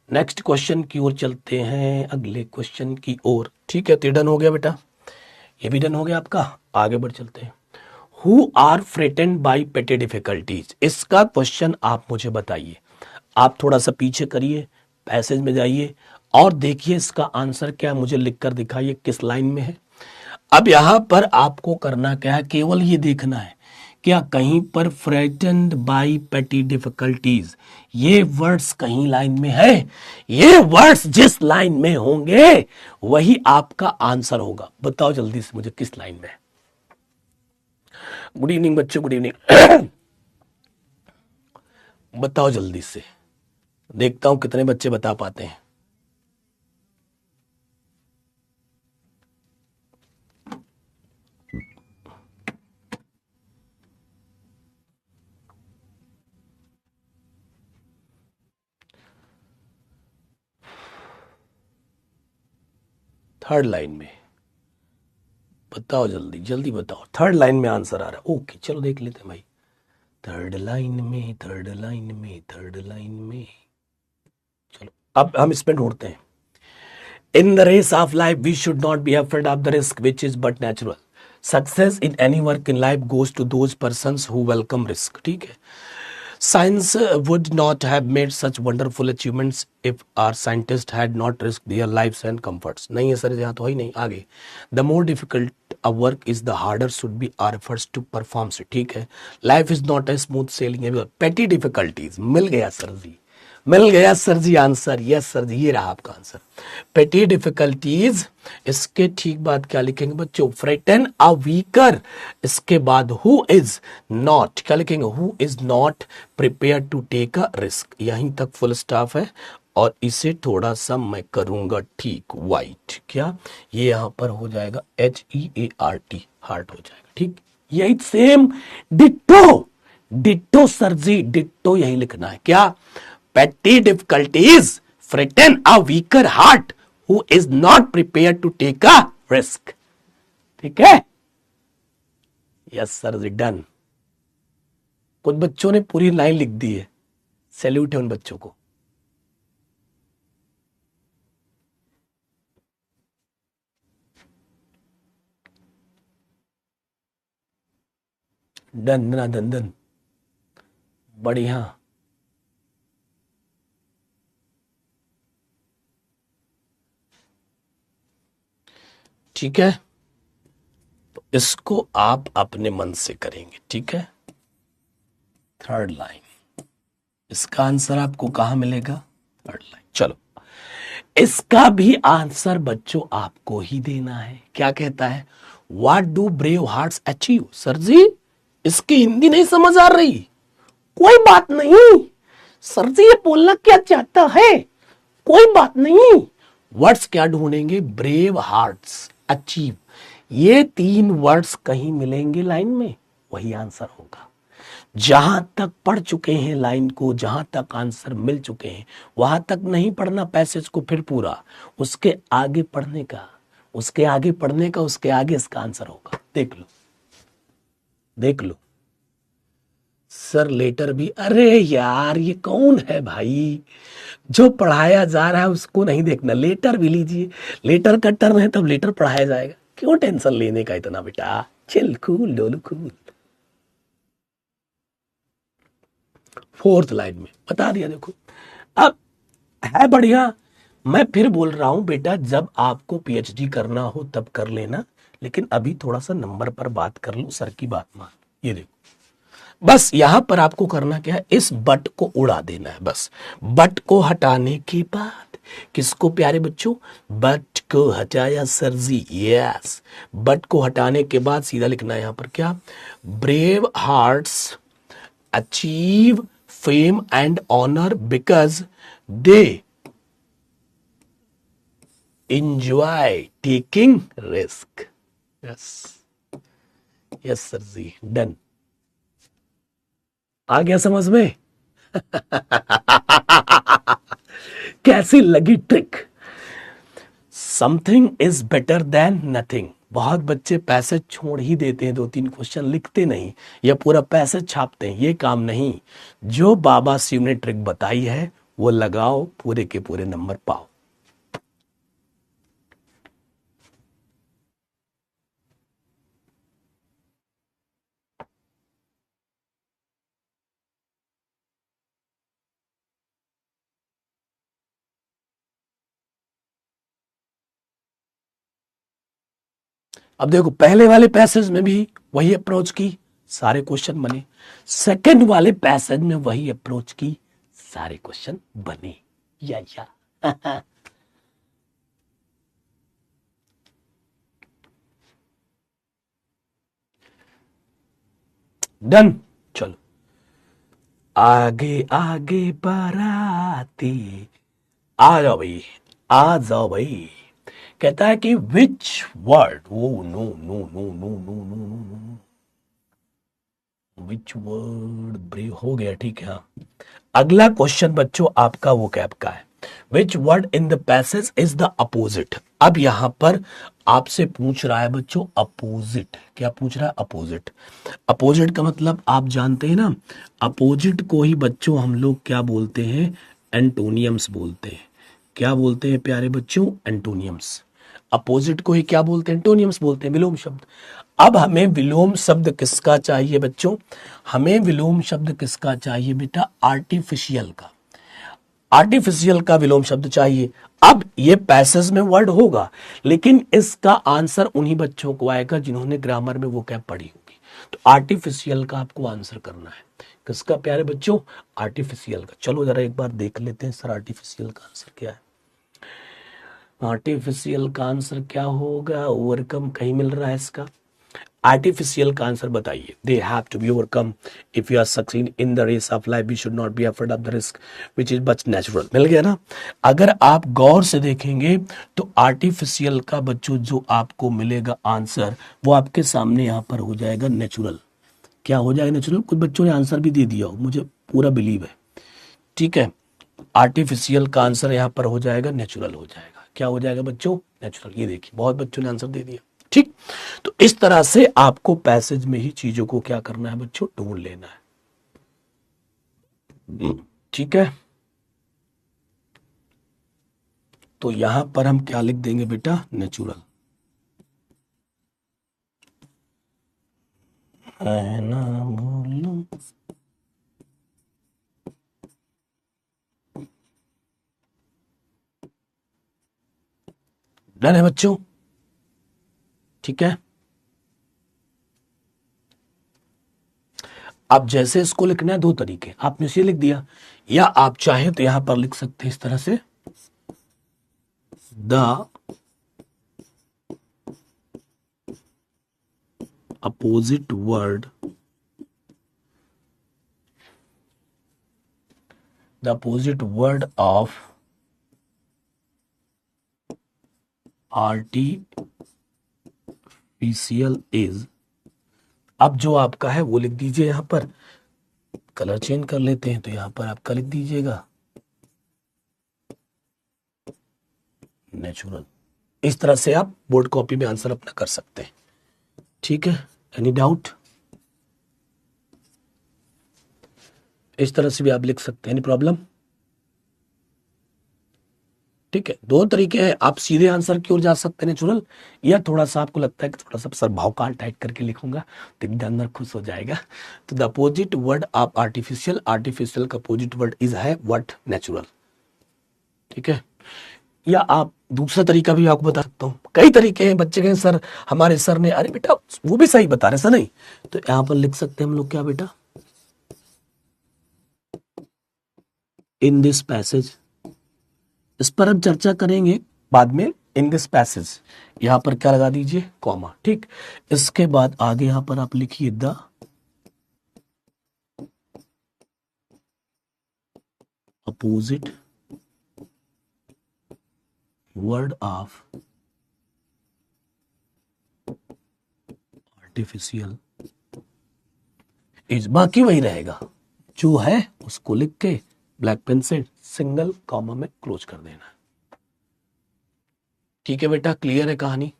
नेक्स्ट क्वेश्चन की ओर चलते हैं, अगले क्वेश्चन की ओर, ठीक है? तो डन हो गया बेटा, ये भी डन हो गया आपका। आगे बढ़ चलते हैं। हु आर फ्रेटेंड बाई पेटी डिफिकल्टीज, इसका क्वेश्चन आप मुझे बताइए। आप थोड़ा सा पीछे करिए, पैसेज में जाइए और देखिए इसका आंसर क्या है, मुझे लिखकर दिखाइए किस लाइन में है। अब यहां पर आपको करना क्या है, केवल ये देखना है क्या कहीं पर फ्रेटन्ड बाई पेटी डिफिकल्टीज, ये वर्ड्स कहीं लाइन में है? ये वर्ड्स जिस लाइन में होंगे वही आपका आंसर होगा। बताओ जल्दी से मुझे किस लाइन में है। गुड इवनिंग बच्चों, गुड इवनिंग। बताओ जल्दी से, देखता हूं कितने बच्चे बता पाते हैं। थर्ड लाइन में, बताओ जल्दी जल्दी बताओ। थर्ड लाइन में आंसर आ रहा है। ओके चलो देख लेते हैं भाई। थर्ड लाइन में, थर्ड लाइन में, थर्ड लाइन में, चलो अब हम इसमें ढूंढते हैं। In the race of life, we should not be afraid of the risk, which is but natural. Success in any work in life goes to those persons who welcome risk. ठीक है। Science would not have made such wonderful achievements if our scientists had not risked their lives and comforts. नहीं है sir, यहाँ तो है ही नहीं। आगे, the more difficult a work is, the harder should be our efforts to perform it. ठीक है। Life is not a smooth sailing. Petty difficulties, मिल गया सर जी, मिल गया सर जी आंसर। यस सर जी, ये रहा आपका आंसर, पेटी डिफिकल्टीज। इसके ठीक बाद क्या लिखेंगे बच्चों? Frighten a weaker. इसके बाद हु इज नॉट, क्या लिखेंगे? Who is not prepare to take a risk. यहीं तक फुल स्टॉप है और इसे थोड़ा सा मैं करूंगा ठीक वाइट। क्या ये यहां पर हो जाएगा HEART, हार्ट हो जाएगा। ठीक, यही सेम डिट्टो, डिट्टो सर जी, डिट्टो यही लिखना है। क्या? petty difficulties threaten a weaker heart who is not prepared to take a risk. ठीक है? यस सर जी, डन। कुछ बच्चों ने पूरी लाइन लिख दी है, सैल्यूट है उन बच्चों को। डन ना, डन डन, बढ़िया। ठीक है, तो इसको आप अपने मन से करेंगे। ठीक है, थर्ड लाइन, इसका आंसर आपको कहां मिलेगा? Third line. चलो, इसका भी आंसर बच्चों आपको ही देना है। क्या कहता है? What do brave hearts achieve. Sir ji इसकी हिंदी नहीं समझ आ रही, कोई बात नहीं। सर जी ये बोलना क्या चाहता है? कोई बात नहीं। वर्ड्स क्या ढूंढेंगे? Brave hearts achieve. ये तीन वर्ड्स कहीं मिलेंगे लाइन में, वही आंसर होगा। जहां तक पढ़ चुके हैं लाइन को, जहां तक आंसर मिल चुके हैं, वहां तक नहीं पढ़ना पैसेज को फिर पूरा, उसके आगे पढ़ने का, उसके आगे पढ़ने का, उसके आगे इसका आंसर होगा। देख लो, देख लो सर। लेटर भी, अरे यार ये कौन है भाई? जो पढ़ाया जा रहा है उसको नहीं देखना, लेटर भी लीजिए। लेटर का टर्न है तब लेटर पढ़ाया जाएगा, क्यों टेंशन लेने का इतना बेटा? चिल, कूल डोल कूल। फोर्थ लाइन में बता दिया, देखो अब है बढ़िया। मैं फिर बोल रहा हूं बेटा, जब आपको पीएचडी करना हो तब कर लेना, लेकिन अभी थोड़ा सा नंबर पर बात कर लो, सर की बात मान। ये देखो, बस यहां पर आपको करना क्या है? इस बट को उड़ा देना है बस। बट को हटाने के बाद, किसको प्यारे बच्चों? बट को हटाया सर जी, यस। बट को हटाने के बाद सीधा लिखना है यहां पर क्या? Brave hearts achieve fame and honor because they enjoy taking risk. Yes, yes sir ji, done. आ गया समझ में? कैसी लगी trick? Something is better than nothing. बहुत बच्चे पैसे छोड़ ही देते हैं, 2-3 क्वेश्चन लिखते नहीं या पूरा पैसे छापते हैं। ये काम नहीं, जो बाबा शिव ने ट्रिक बताई है वो लगाओ, पूरे के पूरे नंबर पाओ। अब देखो, पहले वाले पैसेज में भी वही अप्रोच की, सारे क्वेश्चन बने। सेकंड वाले पैसेज में वही अप्रोच की, सारे क्वेश्चन बने। या डन। चलो आगे आगे बढ़ाते, आ जाओ भाई, आ जाओ भाई। कहता है कि which word, oh no no no no no no no no, which word break हो गया, ठीक है। हाँ, अगला क्वेश्चन बच्चों आपका वो कैप का है। विच word in the passage is the opposite. अब यहां पर आपसे पूछ रहा है बच्चों अपोजिट। क्या पूछ रहा है? अपोजिट। अपोजिट का मतलब आप जानते हैं ना, अपोजिट को ही बच्चों हम लोग क्या बोलते हैं? एंटोनियम्स बोलते हैं। क्या बोलते हैं प्यारे बच्चों? एंटोनियम्स। अपोजिट को ही क्या बोलते हैं? एंटोनियम्स बोलते हैं, विलोम शब्द। अब हमें विलोम शब्द किसका चाहिए बच्चों? हमें विलोम शब्द किसका चाहिए बेटा? आर्टिफिशियल का। आर्टिफिशियल का विलोम शब्द चाहिए। अब ये पैसेज में वर्ड होगा, लेकिन इसका आंसर उन्हीं बच्चों को आएगा जिन्होंने ग्रामर में वो क्या पढ़ी होगी। तो आर्टिफिशियल का आपको आंसर करना है। किसका प्यारे बच्चों? आर्टिफिशियल का। चलो जरा एक बार देख लेते हैं सर आर्टिफिशियल का आंसर क्या है। आर्टिफिशियल का आंसर क्या होगा? ओवरकम कहीं मिल रहा है इसका। आर्टिफिशियल का आंसर बताइए। They have to be overcome if you are succeed in the race of life, we should not be afraid of the risk which is but natural. मिल गया ना? अगर आप गौर से देखेंगे तो आर्टिफिशियल का बच्चों जो आपको मिलेगा आंसर, वो आपके सामने यहां पर हो जाएगा नेचुरल। क्या हो जाएगा? नेचुरल। कुछ बच्चों ने आंसर भी दे दिया हो, मुझे पूरा बिलीव है, ठीक है। आर्टिफिशियल का आंसर यहां पर हो जाएगा नेचुरल हो जाएगा। क्या हो जाएगा बच्चों? नेचुरल। ये देखिए बहुत बच्चों ने आंसर दे दिया, ठीक। तो इस तरह से आपको पैसेज में ही चीजों को क्या करना है बच्चों? ढूंढ लेना है, ठीक है। तो यहां पर हम क्या लिख देंगे बेटा? नेचुरल है ना, बोलो। डन है बच्चों, ठीक है। अब जैसे इसको लिखना है दो तरीके, आपने इसे लिख दिया, या आप चाहें तो यहां पर लिख सकते हैं इस तरह से, the opposite word, the opposite word of artificial is. अब जो आपका है वो लिख दीजिए, यहां पर कलर चेंज कर लेते हैं, तो यहां पर आपका लिख दीजिएगा नेचुरल। इस तरह से आप बोर्ड कॉपी में आंसर अपना कर सकते हैं, ठीक है। Any doubt? इस तरह से भी आप लिख सकते हैं, एनी प्रॉब्लम? ठीक है, दो तरीके हैं, आप सीधे आंसर की ओर जा सकते हैं नेचुरल, या थोड़ा सा आपको लगता है कि थोड़ा सा सर भावकाल टाइट करके लिखूंगा तो एकदम अंदर खुश हो जाएगा, तो the opposite word of artificial, artificial का अपोजिट वर्ड इज है व्हाट? नेचुरल, ठीक है। या आप दूसरा तरीका भी आपको बता सकता हूं, कई तरीके हैं। बच्चे कहें सर हमारे सर ने, अरे बेटा वो भी सही बता रहे सर, नहीं तो यहां पर लिख सकते हैं हम लोग क्या बेटा? In this passage. इस पर हम चर्चा करेंगे बाद में। इन दिस पैसेज यहां पर क्या लगा दीजिए? कॉमा, ठीक। इसके बाद आगे यहां पर आप लिखिए the opposite word of artificial is. बाकी वही रहेगा जो है, उसको लिख के ब्लैक पेन से सिंगल कॉमा में क्लोज कर देना, ठीक है बेटा। क्लियर है कहानी?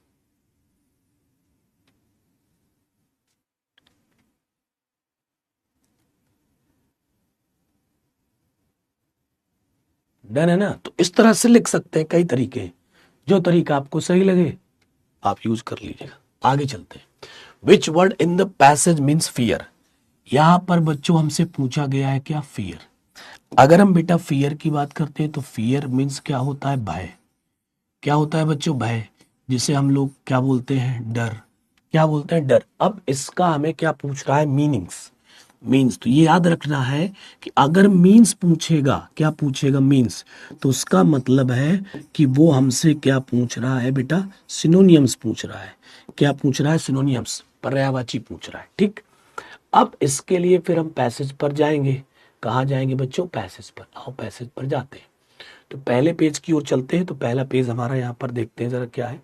डन है ना? तो इस तरह से लिख सकते हैं, कई तरीके हैं, जो तरीका आपको सही लगे आप यूज कर लीजिएगा। आगे चलते हैं। Which word in the passage means fear. यहां पर बच्चों हमसे पूछा गया है क्या? फियर। अगर हम बेटा फियर की बात करते हैं तो फियर मीन्स क्या होता है? भय। क्या होता है बच्चों? भय, जिसे हम लोग क्या बोलते हैं? डर। क्या बोलते हैं, डर। अब इसका हमें क्या पूछ रहा है, मीनिंग्स। मीन्स तो ये याद रखना है कि अगर मीन्स पूछेगा, क्या पूछेगा, मीन्स, तो उसका मतलब है कि वो हमसे क्या पूछ रहा है बेटा, सिनोनियम्स पूछ रहा है। क्या पूछ रहा है, सिनोनियम्स, पर्यायवाची पूछ रहा है। ठीक। अब इसके लिए फिर हम पैसेज पर जाएंगे। कहाँ जाएंगे बच्चों, पैसेज पर। आओ पैसेज पर जाते हैं। तो पहले पेज की ओर चलते हैं। तो पहला पेज हमारा यहाँ पर देखते हैं जरा क्या है।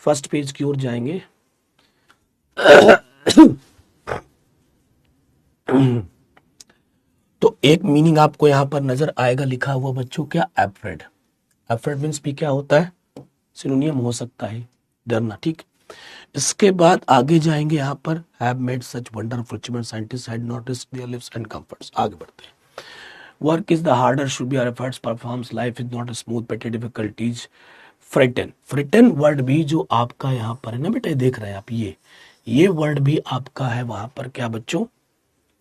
फर्स्ट पेज की ओर जाएंगे। तो एक मीनिंग आपको यहां पर नजर आएगा लिखा हुआ बच्चों, क्या, एफ्रेड। एफ्रेड मीन्स भी क्या होता है, सिनोनियम हो सकता है, डरना। ठीक। इसके बाद आगे जाएंगे यहाँ पर, have made such wonderful achievement scientist had noticed their lives and comforts. आगे बढ़ते हैं। Work is the harder should be our efforts performs life is not smooth but difficulties threaten. Threaten word भी जो आपका यहाँ पर है ना बेटा, देख रहे हैं आप, ये वर्ड भी आपका है वहां पर, क्या बच्चों,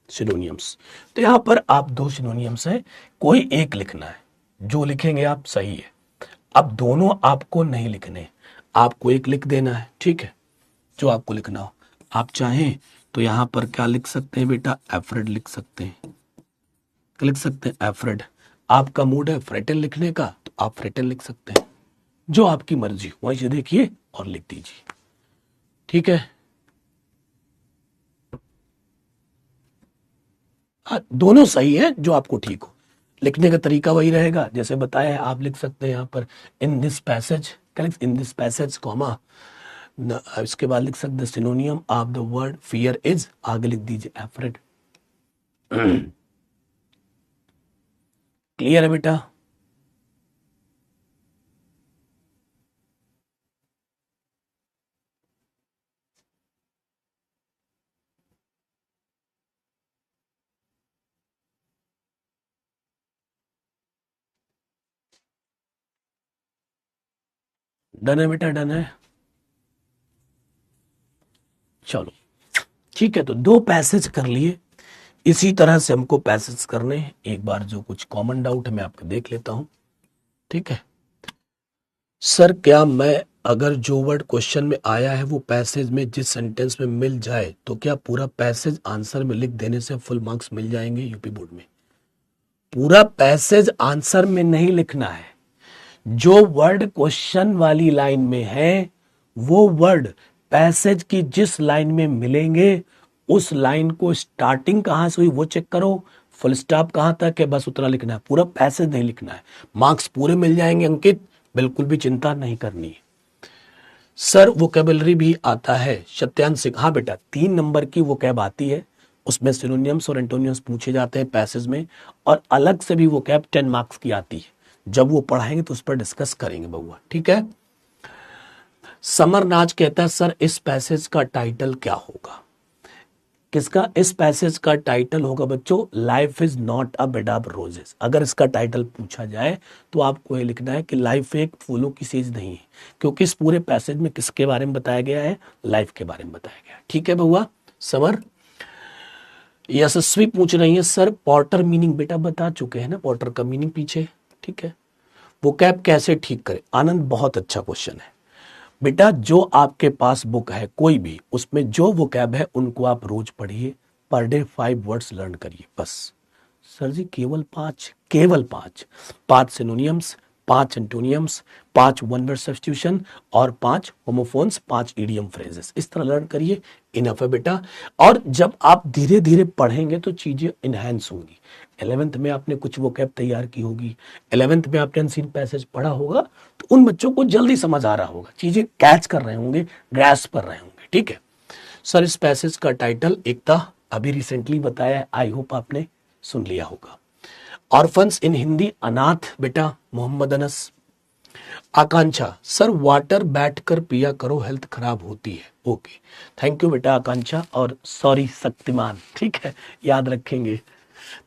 सिनोनियम्स। तो यहां पर आप दो सिनोनियम्स है, कोई एक लिखना है, जो लिखेंगे आप सही है। अब दोनों आपको नहीं लिखने, आपको एक लिख देना है। ठीक है, जो आपको लिखना हो। आप चाहें तो यहां पर क्या लिख सकते हैं बेटा, एफ्रेड लिख सकते हैं। क्या लिख सकते हैं, एफ्रेड। आपका मूड है फ्रेटन लिखने का, तो आप फ्रेटन लिख सकते हैं, जो आपकी मर्जी वहीं से देखिए और लिख दीजिए। ठीक है, दोनों सही है, जो आपको ठीक हो। लिखने का तरीका वही रहेगा जैसे बताया है। आप लिख सकते हैं यहाँ पर in this passage, correct, in this passage comma, इसके बाद लिख सकते हैं सिनोनियम of the word fear is, आगे लिख दीजिए एफ्रेड। क्लियर है बेटा। डन है बेटा, डन है। चलो ठीक है, तो दो पैसेज कर लिए। इसी तरह से हमको पैसेज करने हैं। एक बार जो कुछ कॉमन डाउट है मैं आपको देख लेता हूं। ठीक है सर, क्या मैं अगर जो वर्ड क्वेश्चन में आया है वो पैसेज में जिस सेंटेंस में मिल जाए तो क्या पूरा पैसेज आंसर में लिख देने से फुल मार्क्स मिल जाएंगे यूपी बोर्ड में? पूरा पैसेज आंसर में नहीं लिखना है। जो वर्ड क्वेश्चन वाली लाइन में है वो वर्ड पैसेज की जिस लाइन में मिलेंगे उस लाइन को स्टार्टिंग कहां से हुई वो चेक करो, फुल स्टॉप कहां तक है, बस उतना लिखना है। पूरा पैसेज नहीं लिखना है। मार्क्स पूरे मिल जाएंगे अंकित, बिल्कुल भी चिंता नहीं करनी है। सर वोकेबलरी भी आता है, सत्यांश सिंह। हाँ बेटा, 3 नंबर की वोकैब आती है, उसमें सिनोनियम्स और एंटोनियम्स पूछे जाते हैं पैसेज में। और अलग से भी वोकैब 10 मार्क्स की आती है, जब वो पढ़ाएंगे तो उस पर डिस्कस करेंगे बउआ। ठीक है। समर नाज कहता है सर इस पैसेज का टाइटल क्या होगा? किसका? इस पैसेज का टाइटल होगा बच्चों, life is not a bed of roses. अगर इसका टाइटल पूछा जाए तो आपको ये लिखना है कि लाइफ एक फूलों की चीज नहीं है, क्योंकि इस पूरे पैसेज में किसके बारे में बताया गया है, लाइफ के बारे में बताया गया है। ठीक है बउआ। समर यशस्वी पूछ रही है सर पॉटर मीनिंग बेटा बता चुके हैं ना, पॉटर का मीनिंग पीछे। ठीक है, वो कैब कैसे ठीक करे? आनंद बहुत अच्छा क्वेश्चन है बेटा। जो आपके पास बुक है कोई भी, उसमें जो वोकैब है उनको आप रोज पढ़िए। पर डे 5 वर्ड्स लर्न करिए बस। सर जी केवल 5? केवल 5। 5 सिनोनियम्स, 5 एंटोनियम्स, 5 वन वर्ड सब्स्टिट्यूशन और 5 होमोफोन्स, 5 इडियम फ्रेजेस। इस तरह लर्न करिए, इनफ है बेटा। और जब आप धीरे धीरे पढ़ेंगे तो चीजें इनहेंस होंगी। 11th में आपने कुछ वोकैब तैयार की होगी, 11th में आपने अनसीन पैसेज पढ़ा होगा, तो उन बच्चों को जल्दी समझ आ रहा होगा, चीजें कैच कर रहे होंगे, ग्रैस्प कर रहे होंगे। ठीक है सर, इस पैसेज का टाइटल एकता, अभी रिसेंटली बताया है, आई होप आपने सुन लिया होगा। ऑर्फन्स इन हिंदी अनाथ बेटा, मोहम्मद अनस। आकांक्षा सर वाटर बैठकर पिया करो हेल्थ खराब होती है। ओके, थैंक यू बेटा आकांक्षा, और सॉरी शक्तिमान। ठीक है, याद रखेंगे।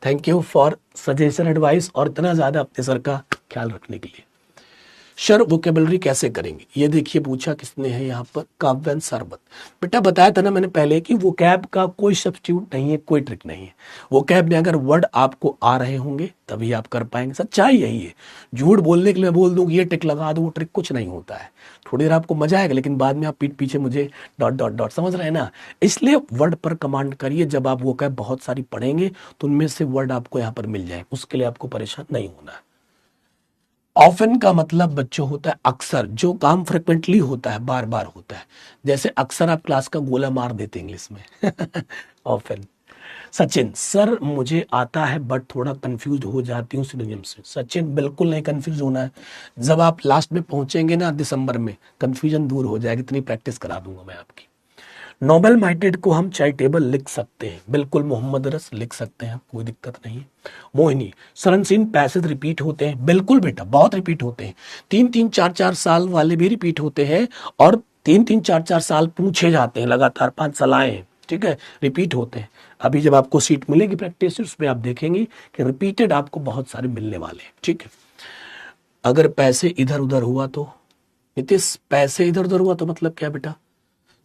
Thank you for suggestion advice और इतना ज्यादा अपने सर का ख्याल रखने के लिए। सर वोकेबलरी कैसे करेंगे, ये देखिए पूछा किसने है यहाँ पर, काव्यन सरबत। बेटा बताया था ना मैंने पहले कि वोकैब का कोई सब्स्टिट्यूट नहीं है, कोई ट्रिक नहीं है। वोकैब में अगर वर्ड आपको आ रहे होंगे तभी आप कर पाएंगे, सच्चाई यही है। झूठ बोलने के लिए मैं बोल दूँ ये ट्रिक लगा दो, वो ट्रिक कुछ नहीं होता है। थोड़ी देर आपको मजा आएगा लेकिन बाद में आप पीठ पीछे मुझे डॉट डॉट डॉट, समझ रहे हैं ना। इसलिए वर्ड पर कमांड करिए, जब आप वोकैब बहुत सारी पढ़ेंगे तो उनमें से वर्ड आपको यहाँ पर मिल जाए, उसके लिए आपको परेशान नहीं होना है। ऑफन का मतलब बच्चों होता है अक्सर, जो काम फ्रिक्वेंटली होता है, बार बार होता है। जैसे अक्सर आप क्लास का गोला मार देते इंग्लिश में ऑफन। सचिन सर मुझे आता है बट थोड़ा कंफ्यूज हो जाती हूँ सिनोनिम से। सचिन बिल्कुल नहीं कंफ्यूज होना है, जब आप लास्ट में पहुंचेंगे ना दिसंबर में, कंफ्यूजन दूर हो जाएगी, इतनी प्रैक्टिस करा दूंगा मैं आपकी। नोबल माइंडेड को हम चैरिटेबल लिख सकते हैं, बिल्कुल मोहम्मद रस लिख सकते हैं, कोई दिक्कत नहीं है। मोहिनी सरनसीन पैसेज रिपीट होते हैं, बिल्कुल बेटा बहुत रिपीट होते हैं। 3-3 4-4 साल वाले भी रिपीट होते हैं, और 3-3 4-4 साल पूछे जाते हैं, लगातार 5 साल आए हैं, ठीक है, रिपीट होते हैं। अभी जब आपको सीट मिलेगी प्रैक्टिस उसमें आप देखेंगे कि रिपीटेड आपको बहुत सारे मिलने वाले हैं, ठीक है। अगर पैसे इधर उधर हुआ तो नितिश, पैसे इधर उधर हुआ तो मतलब क्या बेटा?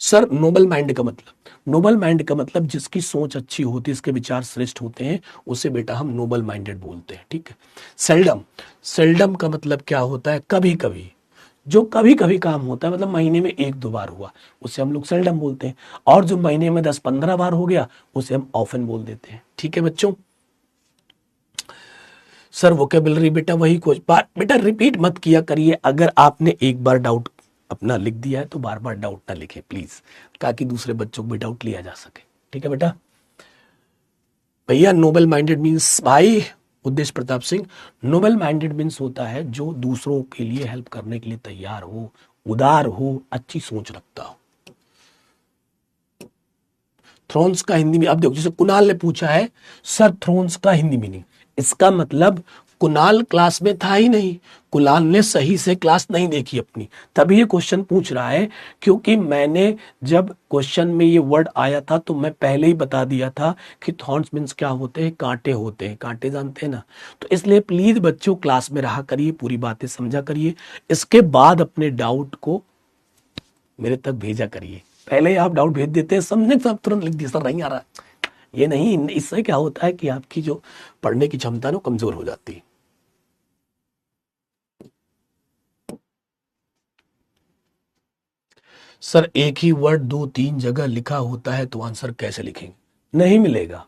सर नोबल माइंड का मतलब, नोबल माइंड का मतलब जिसकी सोच अच्छी होती है, इसके विचार श्रेष्ठ होते हैं, उसे बेटा हम नोबल माइंडेड बोलते हैं, ठीक है। सेल्डम, सेल्डम का मतलब क्या होता है? कभी कभी, जो कभी कभी काम होता है, मतलब महीने में 1-2 बार हुआ, उसे हम लोग सेल्डम बोलते हैं। और जो महीने में 10-15 बार हो गया उसे हम ऑफन बोल देते हैं, ठीक है बच्चों। सर वोकेबलरी बेटा वही कुछ बार बेटा रिपीट मत किया करिए, अगर आपने एक बार डाउट अपना लिख दिया है तो बार बार डाउट ना लिखें प्लीज, ताकि दूसरे बच्चों को भी डाउट लिया जा सके, ठीक है बेटा। भैया नोबल माइंडेड मीन्स, भाई Uddeshya Pratap Singh, noble minded means होता है जो दूसरों के लिए हेल्प करने के लिए तैयार हो, उदार हो, अच्छी सोच रखता हो। थ्रोन्स का हिंदी में, अब देखो जैसे कुणाल ने पूछा है सर थ्रोन्स का हिंदी मीनिंग, इसका मतलब कुणाल क्लास में था ही नहीं, कुणाल ने सही से क्लास नहीं देखी अपनी, तभी ये क्वेश्चन पूछ रहा है। क्योंकि मैंने जब क्वेश्चन में ये वर्ड आया था तो मैं पहले ही बता दिया था कि थॉर्न्स मीन्स क्या होते हैं, कांटे होते हैं, कांटे जानते हैं ना। तो इसलिए प्लीज बच्चों क्लास में रहा करिए, पूरी बातें समझा करिए, इसके बाद अपने डाउट को मेरे तक भेजा करिए। पहले ही आप डाउट भेज देते हैं, समझने के साथ तुरंत लिख दिया सर नहीं आ रहा, ये नहीं, इससे क्या होता है कि आपकी जो पढ़ने की क्षमता है वो कमजोर हो जाती है। सर एक ही वर्ड 2-3 जगह लिखा होता है तो आंसर कैसे लिखेंगे? नहीं मिलेगा,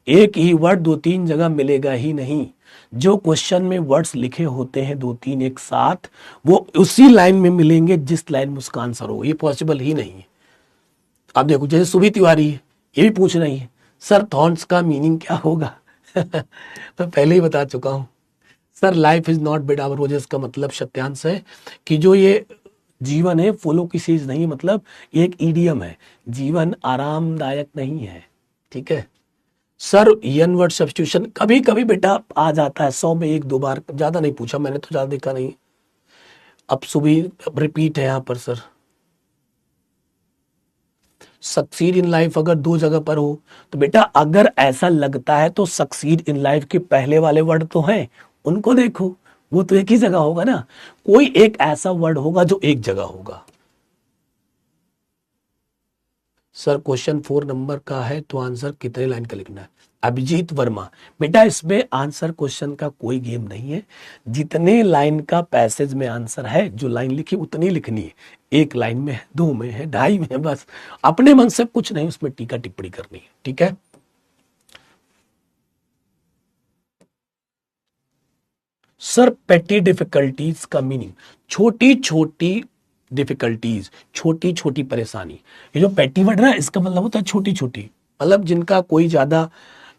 एक ही वर्ड 2-3 जगह मिलेगा ही नहीं। जो क्वेश्चन में वर्ड्स लिखे होते हैं 2-3 एक साथ, वो उसी लाइन में मिलेंगे जिस लाइन में उसका आंसर हो, ये पॉसिबल ही नहीं है। आप देखो जैसे सुबह तिवारी है, ये भी पूछ रही है सर थॉर्न्स का मीनिंग क्या होगा मैं पहले ही बता चुका हूं sir, life is not bed of roses का मतलब सत्यांश है कि जो ये जीवन है फूलों की चीज नहीं, मतलब ये एक ईडियम है, जीवन आरामदायक नहीं है, ठीक है। सर यन वर्ड सब्स्टिट्यूशन कभी कभी बेटा आ जाता है, 100 में 1-2 बार, ज्यादा नहीं पूछा मैंने तो, ज्यादा देखा नहीं। अब सुबह रिपीट है यहाँ पर सर। सक्सीड इन लाइफ अगर 2 जगह पर हो तो बेटा अगर ऐसा लगता है तो सक्सीड इन लाइफ के पहले वाले वर्ड तो हैं, उनको देखो, वो तो एक ही जगह होगा ना, कोई एक ऐसा वर्ड होगा जो एक जगह होगा। सर क्वेश्चन 4 नंबर का है तो आंसर कितने लाइन का लिखना है? अभिजीत वर्मा, बेटा इसमें आंसर क्वेश्चन का कोई गेम नहीं है, जितने लाइन का पैसेज में आंसर है, जो लाइन लिखी उतनी लिखनी है, 1 लाइन में है, 2 में है, 2.5 में है, बस अपने मन से कुछ नहीं उसमें टीका टिप्पणी करनी है, ठीक है। सर पेटी डिफिकल्टीज का मीनिंग, छोटी छोटी डिफिकल्टीज, छोटी छोटी परेशानी। ये जो पेटी वर्ड ना इसका मतलब होता है छोटी छोटी, मतलब जिनका कोई ज्यादा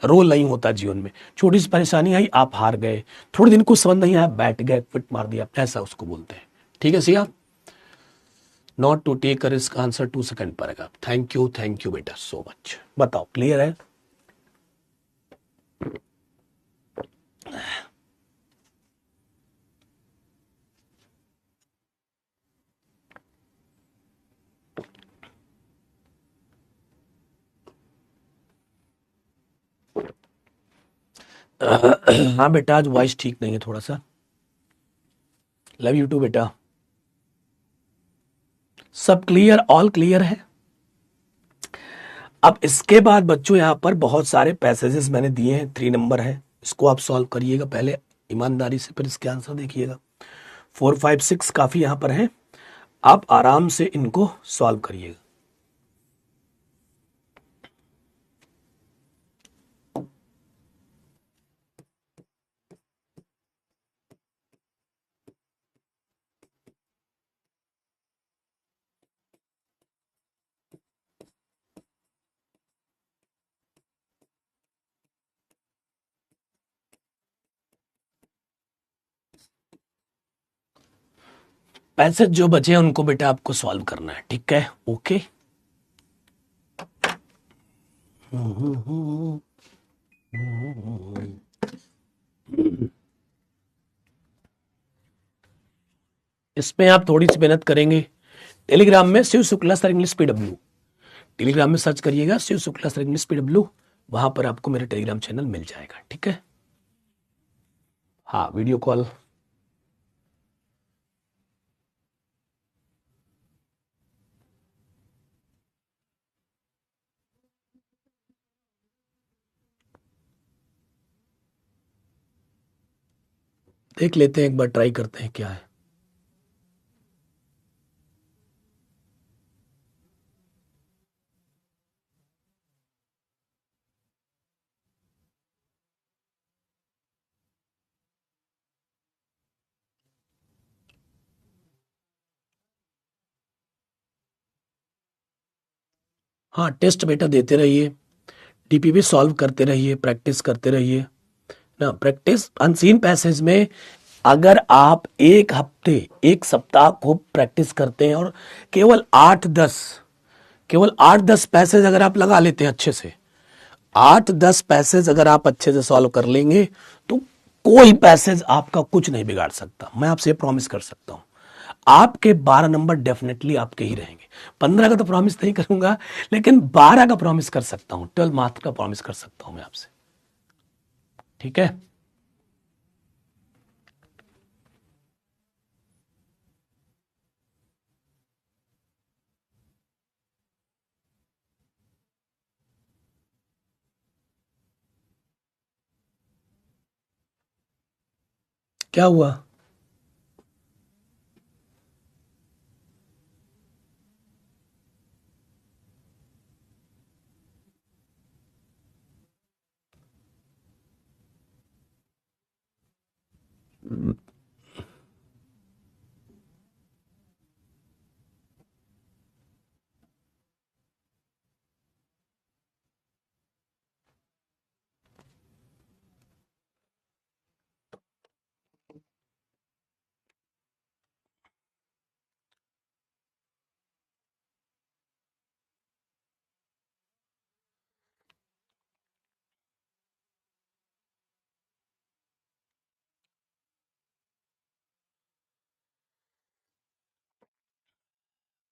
रोल नहीं होता जीवन में, छोटी सी परेशानी आई आप हार गए, थोड़े दिन कुछ समझ नहीं आया बैठ गए, फिट मार दिया, ऐसा उसको बोलते हैं, ठीक है Siya. Not to take a risk answer 2 second पड़ेगा। थैंक यू बेटा सो मच। बताओ क्लियर है? हाँ बेटा आज वॉइस ठीक नहीं है थोड़ा सा, लव यू टू बेटा। सब क्लियर, ऑल क्लियर है। अब इसके बाद बच्चों यहां पर बहुत सारे पैसेजेस मैंने दिए हैं, 3 नंबर है, इसको आप सॉल्व करिएगा पहले ईमानदारी से, फिर इसके आंसर देखिएगा। 4 5 6 काफी यहां पर है, आप आराम से इनको सॉल्व करिएगा। पैसेज जो बचे हैं उनको बेटा आपको सॉल्व करना है, ठीक है, ओके। इसमें आप थोड़ी सी मेहनत करेंगे। टेलीग्राम में Shiv Shukla sir English PW, Telegram में सर्च करिएगा Shiv Shukla sir English PW, वहां पर आपको मेरा टेलीग्राम चैनल मिल जाएगा, ठीक है। हाँ, वीडियो कॉल। देख लेते हैं, एक बार ट्राई करते हैं क्या है। हाँ, टेस्ट बेटा देते रहिए, DPP सॉल्व करते रहिए, प्रैक्टिस करते रहिए ना। प्रैक्टिस अनसीन पैसेज में अगर आप एक हफ्ते, एक सप्ताह को प्रैक्टिस करते हैं और केवल 8-10 पैसेज अगर आप लगा लेते हैं अच्छे से, 8-10 पैसेज अगर आप अच्छे से सॉल्व कर लेंगे तो कोई पैसेज आपका कुछ नहीं बिगाड़ सकता, मैं आपसे प्रॉमिस कर सकता हूं। आपके 12 नंबर डेफिनेटली आपके ही रहेंगे। 15 का तो प्रॉमिस नहीं करूंगा, लेकिन 12 का प्रॉमिस कर सकता हूं, 12 मार्क्स का प्रॉमिस कर सकता हूं मैं आपसे, ठीक है। क्या हुआ?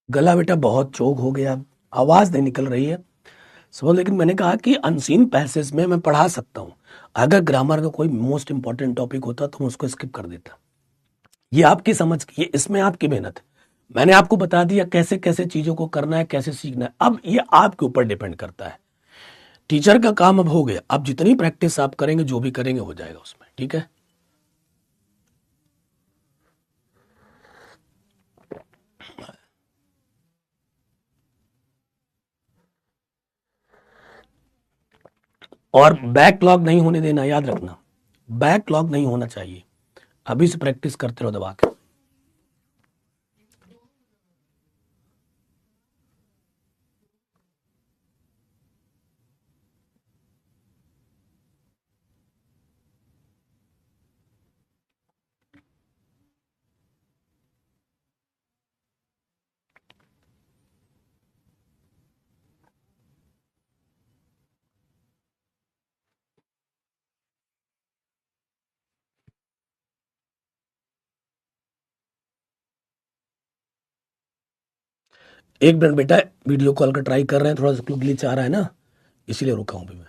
गला बेटा बहुत चोक हो गया, आवाज नहीं निकल रही है समझ, लेकिन मैंने कहा कि अनसीन पैसेज में मैं पढ़ा सकता हूं। अगर ग्रामर का कोई मोस्ट इंपॉर्टेंट टॉपिक होता तो मैं उसको स्किप कर देता। ये आपकी समझ की, ये इसमें आपकी मेहनत है। मैंने आपको बता दिया कैसे कैसे चीजों को करना है, कैसे सीखना है, अब ये आपके ऊपर डिपेंड करता है। टीचर का काम अब हो गया, अब जितनी प्रैक्टिस आप करेंगे, जो भी करेंगे हो जाएगा उसमें, ठीक है। और बैकलॉग नहीं होने देना, याद रखना, बैकलॉग नहीं होना चाहिए। अभी से प्रैक्टिस करते रहो दबा के। एक मिनट बेटा, वीडियो कॉल का ट्राई कर रहे हैं, थोड़ा सा ग्लिच आ रहा है ना, इसीलिए रुका हूं भी मैं।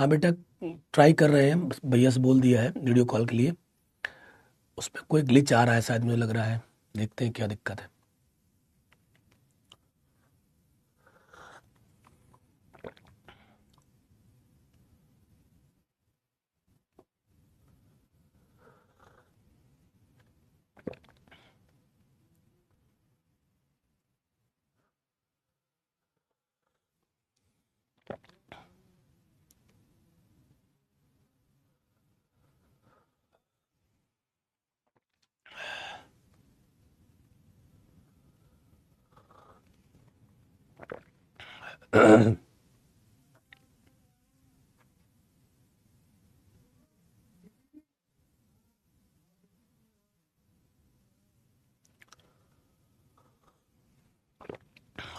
हाँ बेटा, ट्राई कर रहे हैं, भैया से बोल दिया है वीडियो कॉल के लिए। उसमें कोई ग्लिच आ रहा है शायद, मुझे लग रहा है, देखते हैं क्या दिक्कत है।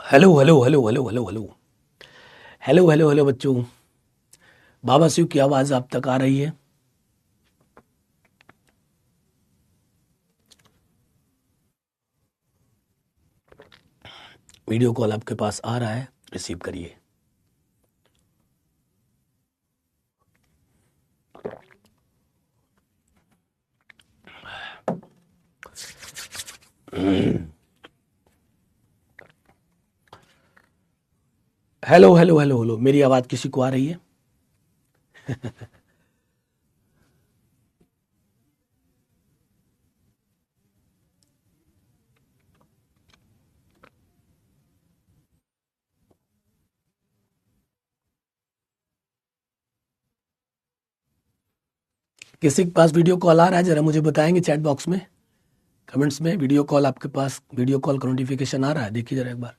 Hello hello hello hello hello hello hello hello hello बच्चों, बाबा शिव की आवाज़ आप तक आ रही है? वीडियो कॉल आपके पास आ रहा है, रिसीव करिए। हेलो हेलो हेलो हेलो, मेरी आवाज़ किसी को आ रही है? किसी के पास वीडियो कॉल आ रहा है, जरा मुझे बताएंगे चैट बॉक्स में, कमेंट्स में। वीडियो कॉल आपके पास, वीडियो कॉल का नोटिफिकेशन आ रहा है? देखिए जरा एक बार।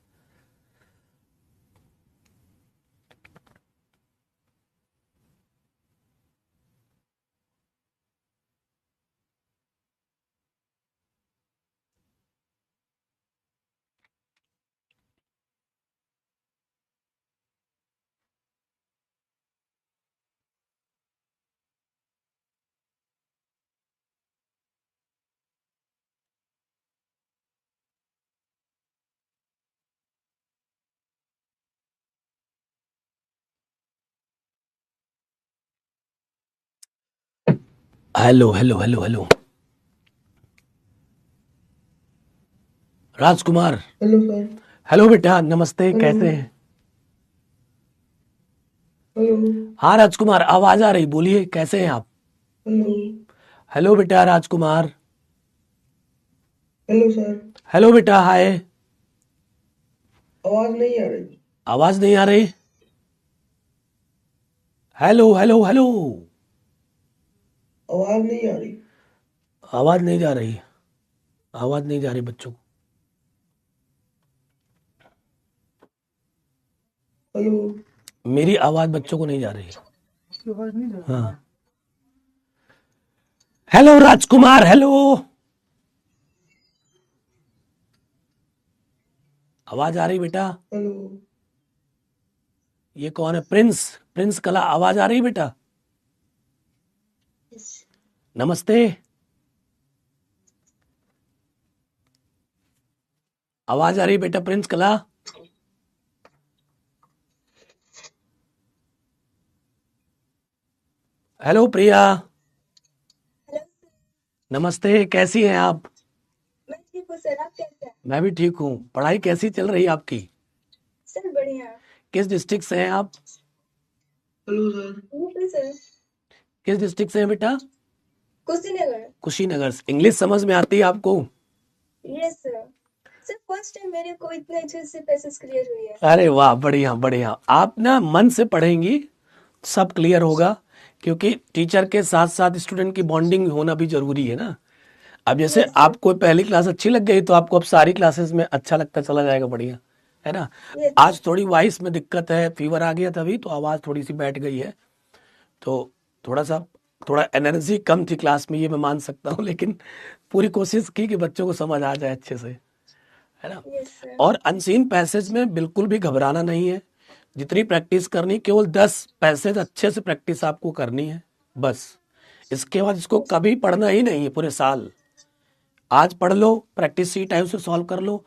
Hello hello hello hello, Rajkumar. Hello sir. Hello बेटा, नमस्ते, हेलो। कैसे हैं? हेलो। हाँ राजकुमार, आवाज आ रही, बोलिए, कैसे हैं आप? हेलो। हेलो बेटा राजकुमार। Hello sir. हेलो बेटा, हाय। आवाज नहीं आ रही। आवाज नहीं आ रही? Hello hello hello. आवाज नहीं आ रही। आवाज नहीं जा रही, आवाज नहीं जा रही बच्चों को। हेलो। मेरी आवाज बच्चों को नहीं जा रही। आवाज नहीं जा रही। हाँ, हेलो राजकुमार, हेलो। आवाज आ रही बेटा? हेलो। ये कौन है? प्रिंस, प्रिंस कला, आवाज आ रही बेटा? नमस्ते, आवाज आ रही बेटा प्रिंस कला? हेलो प्रिया, हेलो। नमस्ते, कैसी हैं आप? मैं ठीक हूँ सर, आप कैसे हैं? मैं भी ठीक हूँ। पढ़ाई कैसी चल रही है आपकी? सर बढ़िया। किस डिस्ट्रिक्ट से हैं आप? Hello sir. UP sir. किस डिस्ट्रिक्ट से हैं बेटा? कुशीनगर। कुशीनगर से। इंग्लिश समझ में आती है आपको? Yes sir. Sir first time मेरे को इतने अच्छे से पैसेज क्लियर हुई है। अरे वाह, बढ़िया बढ़िया। आप ना मन से पढ़ेंगी, सब क्लियर होगा, क्योंकि टीचर के साथ साथ स्टूडेंट की बॉन्डिंग होना भी जरूरी है ना। अब जैसे यस सर। आपको पहली क्लास अच्छी लग गई तो आपको अब सारी क्लासेस में अच्छा लगता चला जाएगा, बढ़िया है ना। यस आज सर। थोड़ी वॉइस में दिक्कत है, फीवर आ गया तभी तो आवाज़ थोड़ी सी बैठ गई है, तो थोड़ा सा, थोड़ा एनर्जी कम थी क्लास में, ये मैं मान सकता हूँ, लेकिन पूरी कोशिश की कि बच्चों को समझ आ जाए अच्छे से, है ना। Yes sir. और अनसीन पैसेज में बिल्कुल भी घबराना नहीं है। जितनी प्रैक्टिस करनी, केवल 10 पैसेज अच्छे से प्रैक्टिस आपको करनी है, बस। इसके बाद इसको कभी पढ़ना ही नहीं है पूरे साल। आज पढ़ लो, प्रैक्टिस सी टाइम से सॉल्व कर लो,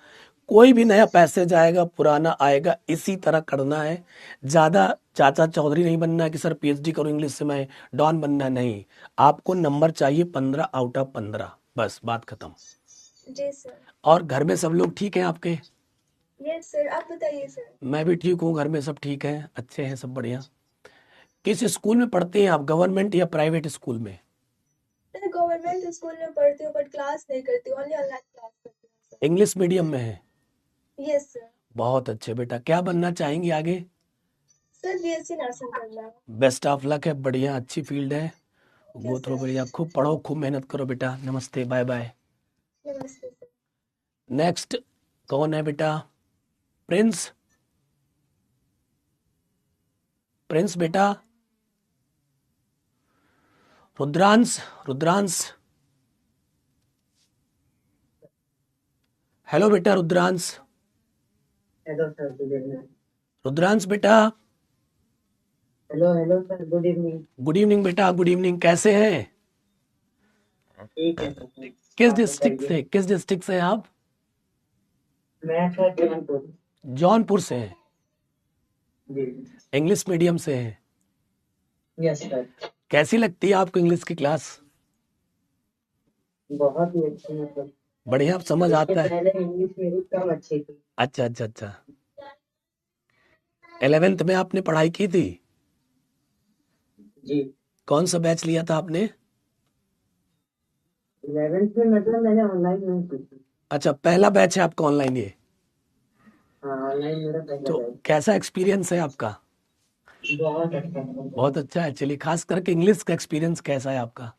कोई भी नया पैसेज आएगा पुराना आएगा, इसी तरह करना है। ज्यादा चाचा चौधरी नहीं बनना है कि सर पीएचडी करो इंग्लिश से मैं डॉन बनना, नहीं। आपको नंबर चाहिए 15/15, बस बात खत्म। जी सर। और घर में सब लोग ठीक हैं आपके? यस सर, आप बताइए सर। मैं भी ठीक हूँ, घर में सब ठीक हैं, अच्छे हैं, सब बढ़िया। किस स्कूल में पढ़ते हैं आप, गवर्नमेंट या प्राइवेट स्कूल में? मैं गवर्नमेंट स्कूल में पढ़ती हूँ, बट क्लास नहीं करती, ओनली ऑनलाइन क्लास करती हूँ इंग्लिश मीडियम में है? सर। Yes sir. बहुत अच्छे बेटा, क्या बनना चाहेंगे आगे? सर बीएससी नर्सिंग करना है। बेस्ट ऑफ लक है, बढ़िया, अच्छी फील्ड है। Thank you go through, sir. बढ़िया, खूब पढ़ो, खूब मेहनत करो बेटा। नमस्ते, बाय बाय। नमस्ते सर। नेक्स्ट कौन है बेटा? प्रिंस, प्रिंस बेटा। रुद्रांश, रुद्रांश, हेलो बेटा Rudransh. Hello sir, good evening. Rudransh बेटा, hello hello sir, good evening. Good evening बेटा, गुड इवनिंग, कैसे हैं? ठीक है सर, किस आप डिस्ट्रिक्ट बताइए। से, किस डिस्ट्रिक्ट से हैं आप? मैं सर जौनपुर। जौनपुर से हैं? जी। इंग्लिश मीडियम से हैं? Yes sir. कैसी लगती है आपको इंग्लिश की क्लास? बहुत ही अच्छी, मतलब बढ़िया, समझ इसके आता है? पहले इंग्लिश मेरी कम अच्छी थी। अच्छा अच्छा अच्छा। 11th में आपने पढ़ाई की थी? जी। कौन सा बैच लिया था आपने? 11th में मतलब मैंने ऑनलाइन नहीं की थी। अच्छा, पहला बैच है आपका ऑनलाइन ये? हाँ, ऑनलाइन मेरा पहला तो बैच। कैसा एक्सपीरियंस है आपका? बहुत अच्छा है, बहुत अच्छा है, चलिए। खास करके इंग्लिश का एक्सपीरियंस कैसा है आपका?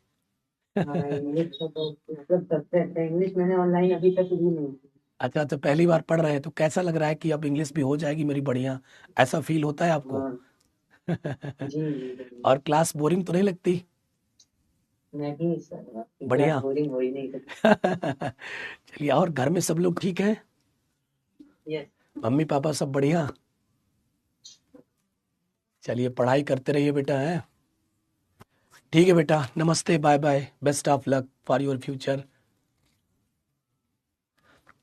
हाँ, इंग्लिश का तो मतलब सबसे अच्छा। इंग्लिश मैंने ऑनलाइन अभी तक भी नहीं की। अच्छा, तो पहली बार पढ़ रहे हैं तो कैसा लग रहा है कि अब इंग्लिश भी हो जाएगी मेरी बढ़िया, ऐसा फील होता है आपको? हाँ। जी जी जी। और क्लास बोरिंग तो नहीं लगती? नहीं सर, आपकी क्लास बढ़िया। बोरिंग हो ही नहीं सकती। चलिए, और घर में सब लोग ठीक हैं? यस। मम्मी पापा सब बढ़िया? चलिए, पढ़ाई करते रहिए बेटा, है? ठीक है बेटा, नमस्ते, bye bye, best of luck for your future.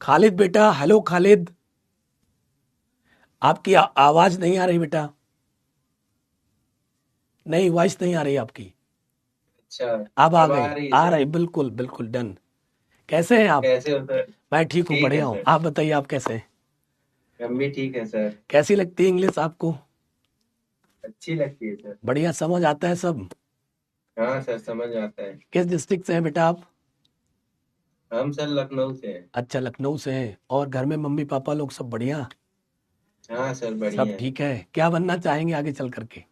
Khalid बेटा, हेलो खालिद। आपकी आवाज नहीं आ रही बेटा, नहीं, वॉइस नहीं आ रही आपकी। अच्छा। अब आ अब गई, आ रही है आ सर? रही, बिल्कुल बिल्कुल, डन। कैसे हैं आप? कैसे हो सर? मैं ठीक हूँ, ठीक है बढ़िया हूँ, सर। आप बताइए, आप कैसे हैं? हम भी ठीक है सर। कैसी लगती है इंग्लिश आपको? अच्छी लगती है सर। बढ़िया, समझ आता है सब? हाँ सर, समझ आता है। किस डिस्ट्रिक्ट से हैं बेटा आप? हम सर लखनऊ से हैं। अच्छा, लखनऊ से हैं। और घर में मम्मी पापा लोग सब बढ़िया? हाँ सर, सब बढ़िया है। ठीक है। क्या बनना चाहेंगे आगे चल करके?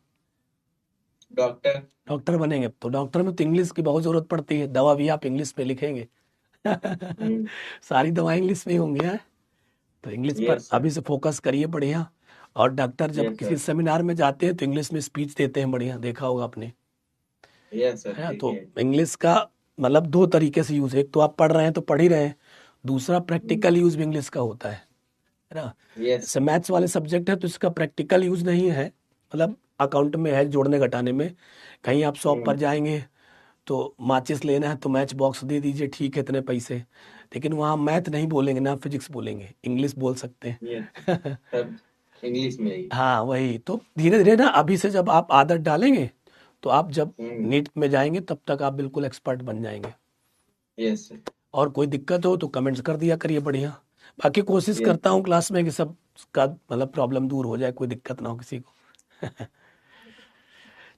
डॉक्टर। डॉक्टर बनेंगे? तो डॉक्टर में तो इंग्लिश की बहुत जरूरत पड़ती है, दवा भी आप इंग्लिश में लिखेंगे। हम्म। सारी दवा इंग्लिश में ही होंगी, हैं? तो इंग्लिश पर यस सर। अभी से फोकस करिए, बढ़िया। और डॉक्टर जब यस किसी सर। सेमिनार में जाते हैं तो इंग्लिश में स्पीच देते हैं, बढ़िया, देखा होगा आपने, यस सर, है ना? ठीक तो है। इंग्लिश का मतलब दो तरीके से यूज है, एक तो आप पढ़ रहे हैं तो पढ़ ही रहे हैं, दूसरा प्रैक्टिकल यूज भी इंग्लिश का होता है ना? यस जैसे सर। मैथ्स वाले सब्जेक्ट है तो इसका प्रैक्टिकल यूज नहीं है, मतलब अकाउंट में है, जोड़ने घटाने में। कहीं आप शॉप पर हम्म। जाएंगे तो माचिस लेना है तो मैच बॉक्स दे दीजिए, ठीक है, इतने पैसे। लेकिन वहाँ मैथ नहीं बोलेंगे ना, फिजिक्स बोलेंगे, इंग्लिश बोल सकते यस। हैं। सब इंग्लिश में ही। हाँ, वही तो, धीरे धीरे ना अभी से जब आप आदत डालेंगे तो आप जब हम्म। नीट में जाएंगे तब तक आप बिल्कुल एक्सपर्ट बन जाएंगे। Yes sir. और कोई दिक्कत हो तो कमेंट्स कर दिया करिए, बढ़िया। बाकी कोशिश यस करता सर। हूँ क्लास में कि सब का मतलब प्रॉब्लम दूर हो जाए, कोई दिक्कत ना हो किसी को।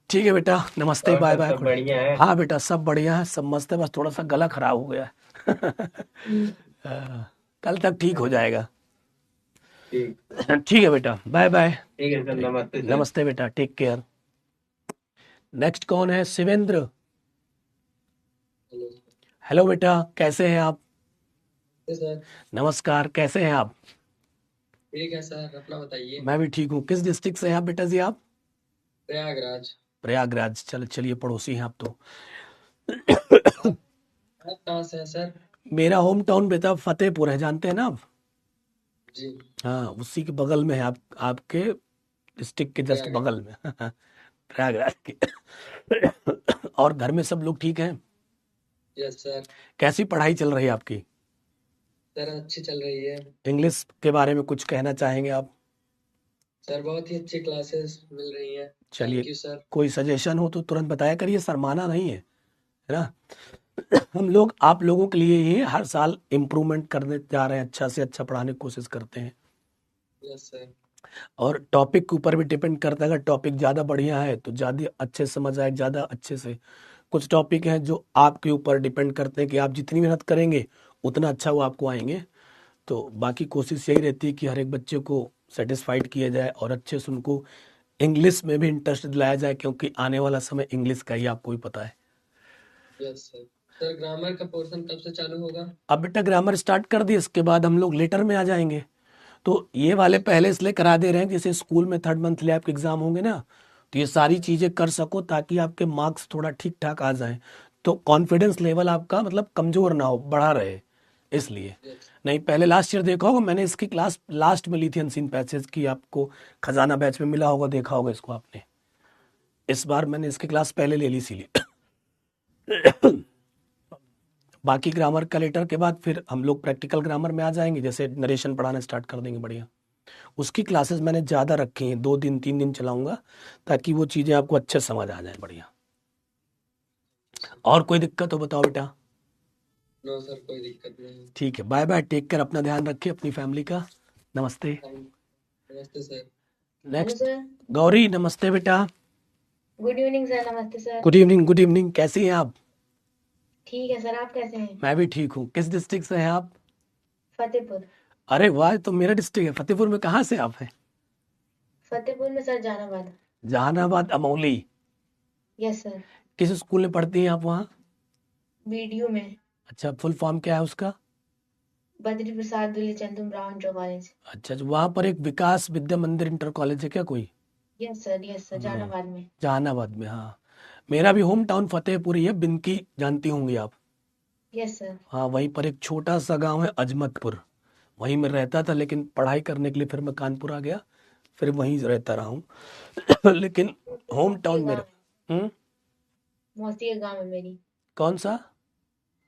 ठीक है बेटा, नमस्ते, और बाय सर बाय। सब बढ़िया है? हाँ बेटा, सब बढ़िया है, सब मस्त है, बस थोड़ा सा गला खराब हो गया है। हम्म। कल तक ठीक हो जाएगा। ठीक। ठीक है बेटा, बाय बाय। ठीक है सर, ठीक, नमस्ते सर। नमस्ते बेटा, टेक केयर। नेक्स्ट कौन है? शिवेंद्र, हेलो हेलो बेटा, कैसे हैं आप? सर। नमस्कार, कैसे हैं आप? ठीक है सर, अपना बताइए। मैं भी ठीक हूँ। किस डिस्ट्रिक्ट से हैं आप बेटा जी आप? प्रयागराज। प्रयागराज, चलो चलिए, पड़ोसी हैं आप तो। आप आप कहाँ से हैं सर? मेरा होम टाउन बेटा फतेहपुर है, जानते हैं ना आप? जी। हाँ, उसी के बगल में है, आप आपके डिस्ट्रिक्ट के जस्ट प्रयागराज। बगल में। प्रयागराज के। और घर में सब लोग ठीक हैं? Yes sir. कैसी पढ़ाई चल रही है आपकी? सर अच्छी चल रही है। इंग्लिश के बारे में कुछ कहना चाहेंगे आप? सर बहुत ही अच्छी क्लासेस मिल रही हैं। चलिए, थैंक यू सर। कोई सजेशन हो तो तुरंत बताया करिए, शर्माना नहीं है, है ना। हम लोग आप लोगों के लिए ही हर साल इम्प्रूवमेंट करने जा रहे हैं, अच्छा से अच्छा पढ़ाने की कोशिश करते हैं। Yes sir. और टॉपिक के ऊपर भी डिपेंड करता है, अगर टॉपिक ज़्यादा बढ़िया है तो ज़्यादा अच्छे से समझ आए, ज़्यादा अच्छे से। कुछ टॉपिक हैं जो आपके ऊपर डिपेंड करते हैं कि आप जितनी मेहनत करेंगे उतना अच्छा वो आपको आएंगे। तो बाकी कोशिश यही रहती है कि हर एक बच्चे को सेटिस्फाइड किया जाए और अच्छे से उनको इंग्लिश में भी इंटरेस्ट दिलाया जाए, क्योंकि आने वाला समय इंग्लिश का ही, आपको भी पता है। Yes sir. सर ग्रामर का पोर्शन कब से चालू होगा? अब बेटा ग्रामर स्टार्ट कर दिए, इसके बाद हम लोग लेटर में आ जाएंगे। तो ये वाले पहले इसलिए करा दे रहे हैं, जैसे स्कूल में 3rd मंथली आपके एग्जाम होंगे ना, तो ये सारी चीज़ें कर सको ताकि आपके मार्क्स थोड़ा ठीक ठाक आ जाएं, तो कॉन्फिडेंस लेवल आपका मतलब कमज़ोर ना हो, बढ़ा रहे, इसलिए। यस। नहीं, पहले लास्ट ईयर देखा होगा, मैंने इसकी क्लास लास्ट में ली थी, अनसीन पैसेज की, आपको खजाना बैच में मिला होगा, देखा होगा इसको आपने। इस बार मैंने इसकी क्लास पहले ले ली, इसीलिए। बाकी ग्रामर का लेटर के बाद फिर हम लोग प्रैक्टिकल ग्रामर में आ जाएंगे, जैसे नरेशन पढ़ाना स्टार्ट कर देंगे, बढ़िया। उसकी क्लासेस मैंने ज़्यादा रखी हैं, 2 दिन 3 दिन चलाऊंगा, ताकि वो चीज़ें आपको अच्छे से समझ आ जाए, बढ़िया। और कोई दिक्कत हो बताओ बेटा। नो सर, कोई दिक्कत नहीं। ठीक है, बाय बाय, टेक केयर, अपना ध्यान रखिए, अपनी फैमिली का। नमस्ते। नमस्ते sir. Hello next sir. Gauri, नमस्ते बेटा। Good evening sir. नमस्ते sir. Good evening, good evening, कैसी हैं आप? ठीक है सर, आप कैसे हैं? मैं भी ठीक हूँ। किस डिस्ट्रिक्ट से हैं आप? फतेहपुर। अरे वाह, तो मेरा डिस्ट्रिक्ट है। फतेहपुर में कहाँ से आप हैं? फतेहपुर में sir, Jahanabad. Jahanabad, Amauli. Yes sir. किस स्कूल में पढ़ती हैं आप वहाँ? बीडीयू में। अच्छा, फुल फॉर्म क्या है उसका? Badri Prasad Dulle Chandu brown inter college. अच्छा, वहाँ पर एक विकास विद्या मंदिर इंटर कॉलेज है क्या कोई? यस सर, जहानाबाद में। जहानाबाद में, हाँ। मेरा भी होम टाउन फतेहपुर ही है, बिनकी जानती होंगी आप? Yes sir. हाँ, वहीं पर एक छोटा सा गांव है अजमतपुर, वहीं मैं रहता था, लेकिन पढ़ाई करने के लिए फिर मैं कानपुर आ गया, फिर वहीं रहता रहा हूँ। लेकिन होम टाउन मेरा। मौसी का गाँव है मेरी। कौन सा?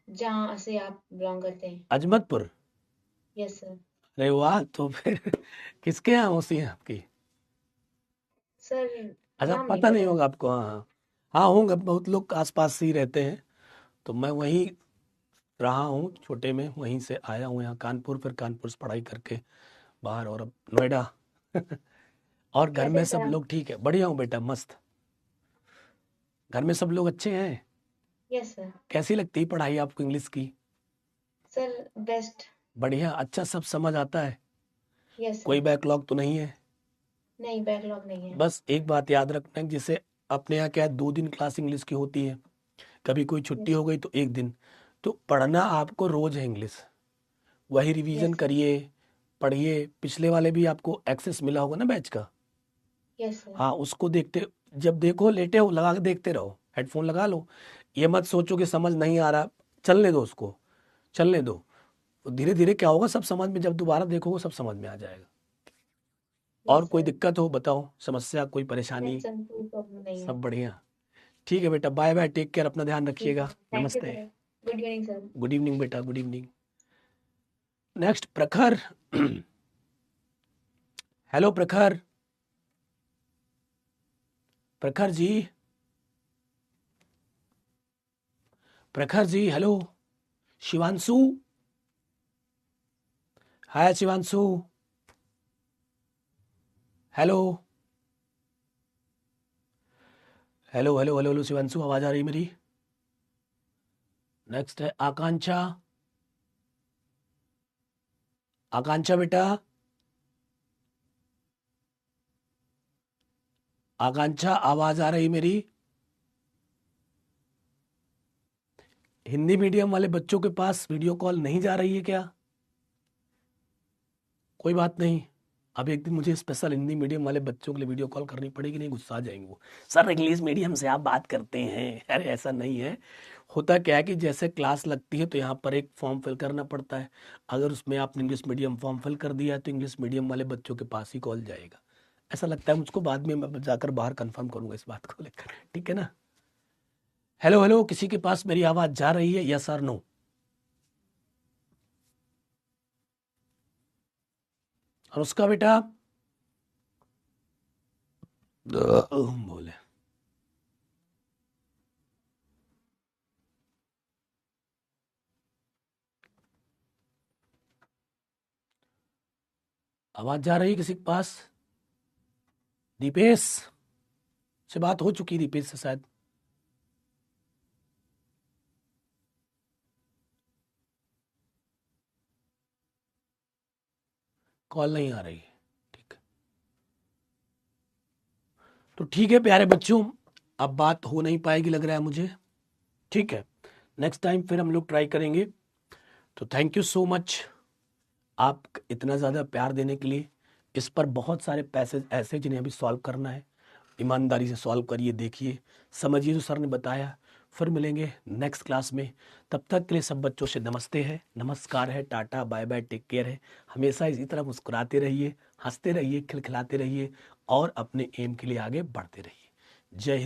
जहाँ से आप बिलोंग करते हैं। अजमतपुर। Yes sir. अरे वाह, तो फिर किसके यहाँ मौसी है आपकी? सर अच्छा, नाम पता नहीं पता। होगा आपको। हाँ हाँ हाँ, होंगे, बहुत लोग आसपास ही रहते हैं। तो मैं वहीं रहा हूँ, छोटे में वहीं से आया हूँ यहाँ कानपुर, फिर कानपुर से पढ़ाई करके बाहर, और अब नोएडा। और घर कैसे में हैं सब सर आप? लोग ठीक है? बढ़िया हूँ बेटा, मस्त। घर में सब लोग अच्छे हैं? Yes sir. कैसी लगती है पढ़ाई आपको इंग्लिश की? Sir best. बढ़िया, अच्छा, सब समझ आता है? यस कोई सर। बैकलॉग तो नहीं है? नहीं, बैकलॉग नहीं है। बस एक बात याद रखना है, जैसे अपने यहाँ क्या है, 2 दिन क्लास इंग्लिश की होती है, कभी कोई छुट्टी यस हो गई तो 1 दिन। तो पढ़ना आपको रोज है इंग्लिश, वही रिवीजन यस करिए, पढ़िए। पिछले वाले भी आपको एक्सेस मिला होगा ना बैच का? Yes sir. हाँ, उसको देखते, जब देखो लेटे हो लगा के देखते रहो, हेडफोन लगा लो। ये मत सोचो कि समझ नहीं आ रहा, चलने दो उसको, चलने दो। धीरे धीरे क्या होगा, सब समझ में, जब दोबारा देखोगे सब समझ में आ जाएगा। और यस कोई सर। दिक्कत हो बताओ, समस्या, कोई नहीं परेशानी? सर, कोई प्रॉब्लम नहीं है। सब बढ़िया। ठीक है बेटा, बाय बाय, टेक केयर, अपना ध्यान ठीक रखिएगा। है, थैंक यू नमस्ते। Sir. Good evening sir. Good evening बेटा, good evening. Next Prakhar. Hello Prakhar, Prakhar ji, Prakhar ji, hello. Shivanshu, hi Shivanshu, hello hello hello hello hello Shivanshu, आवाज आ रही मेरी? नेक्स्ट है आकांक्षा। आकांक्षा बेटा, आकांक्षा, आवाज आ रही मेरी? हिंदी मीडियम वाले बच्चों के पास वीडियो कॉल नहीं जा रही है क्या? कोई बात नहीं, अब एक दिन मुझे स्पेशल हिंदी मीडियम वाले बच्चों के लिए वीडियो कॉल करनी पड़ेगी, नहीं गुस्सा आ जाएंगे वो, सर इंग्लिश मीडियम से आप बात करते हैं। अरे ऐसा नहीं है, होता क्या है कि जैसे क्लास लगती है तो यहाँ पर एक फॉर्म फिल करना पड़ता है, अगर उसमें आपने इंग्लिश मीडियम फॉर्म फिल कर दिया है तो इंग्लिश मीडियम वाले बच्चों के पास ही कॉल जाएगा। ऐसा लगता है मुझको, बाद में मैं जाकर बाहर कंफर्म करूंगा इस बात को लेकर, ठीक है ना। हेलो हेलो, किसी के पास मेरी आवाज जा रही है, यस और नो? अनुष्का बेटा बोले आवाज जा रही है किसी के पास? दीपेश से बात हो चुकी, दीपेश से शायद। कॉल नहीं आ रही, ठीक। तो ठीक है प्यारे बच्चों, अब बात हो नहीं पाएगी लग रहा है मुझे, ठीक है। नेक्स्ट टाइम फिर हम लोग ट्राई करेंगे। तो थैंक यू सो मच आप इतना ज़्यादा प्यार देने के लिए। इस पर बहुत सारे पैसेज ऐसे जिन्हें अभी सॉल्व करना है, ईमानदारी से सॉल्व करिए, देखिए, समझिए जो सर ने बताया। फिर मिलेंगे नेक्स्ट क्लास में। तब तक के लिए सब बच्चों से नमस्ते है, नमस्कार है, ta-ta bye bye, take care है। हमेशा इसी तरह मुस्कुराते रहिए, हंसते रहिए, खिलखिलाते रहिए और अपने एम के लिए आगे बढ़ते रहिए। जय हिंद।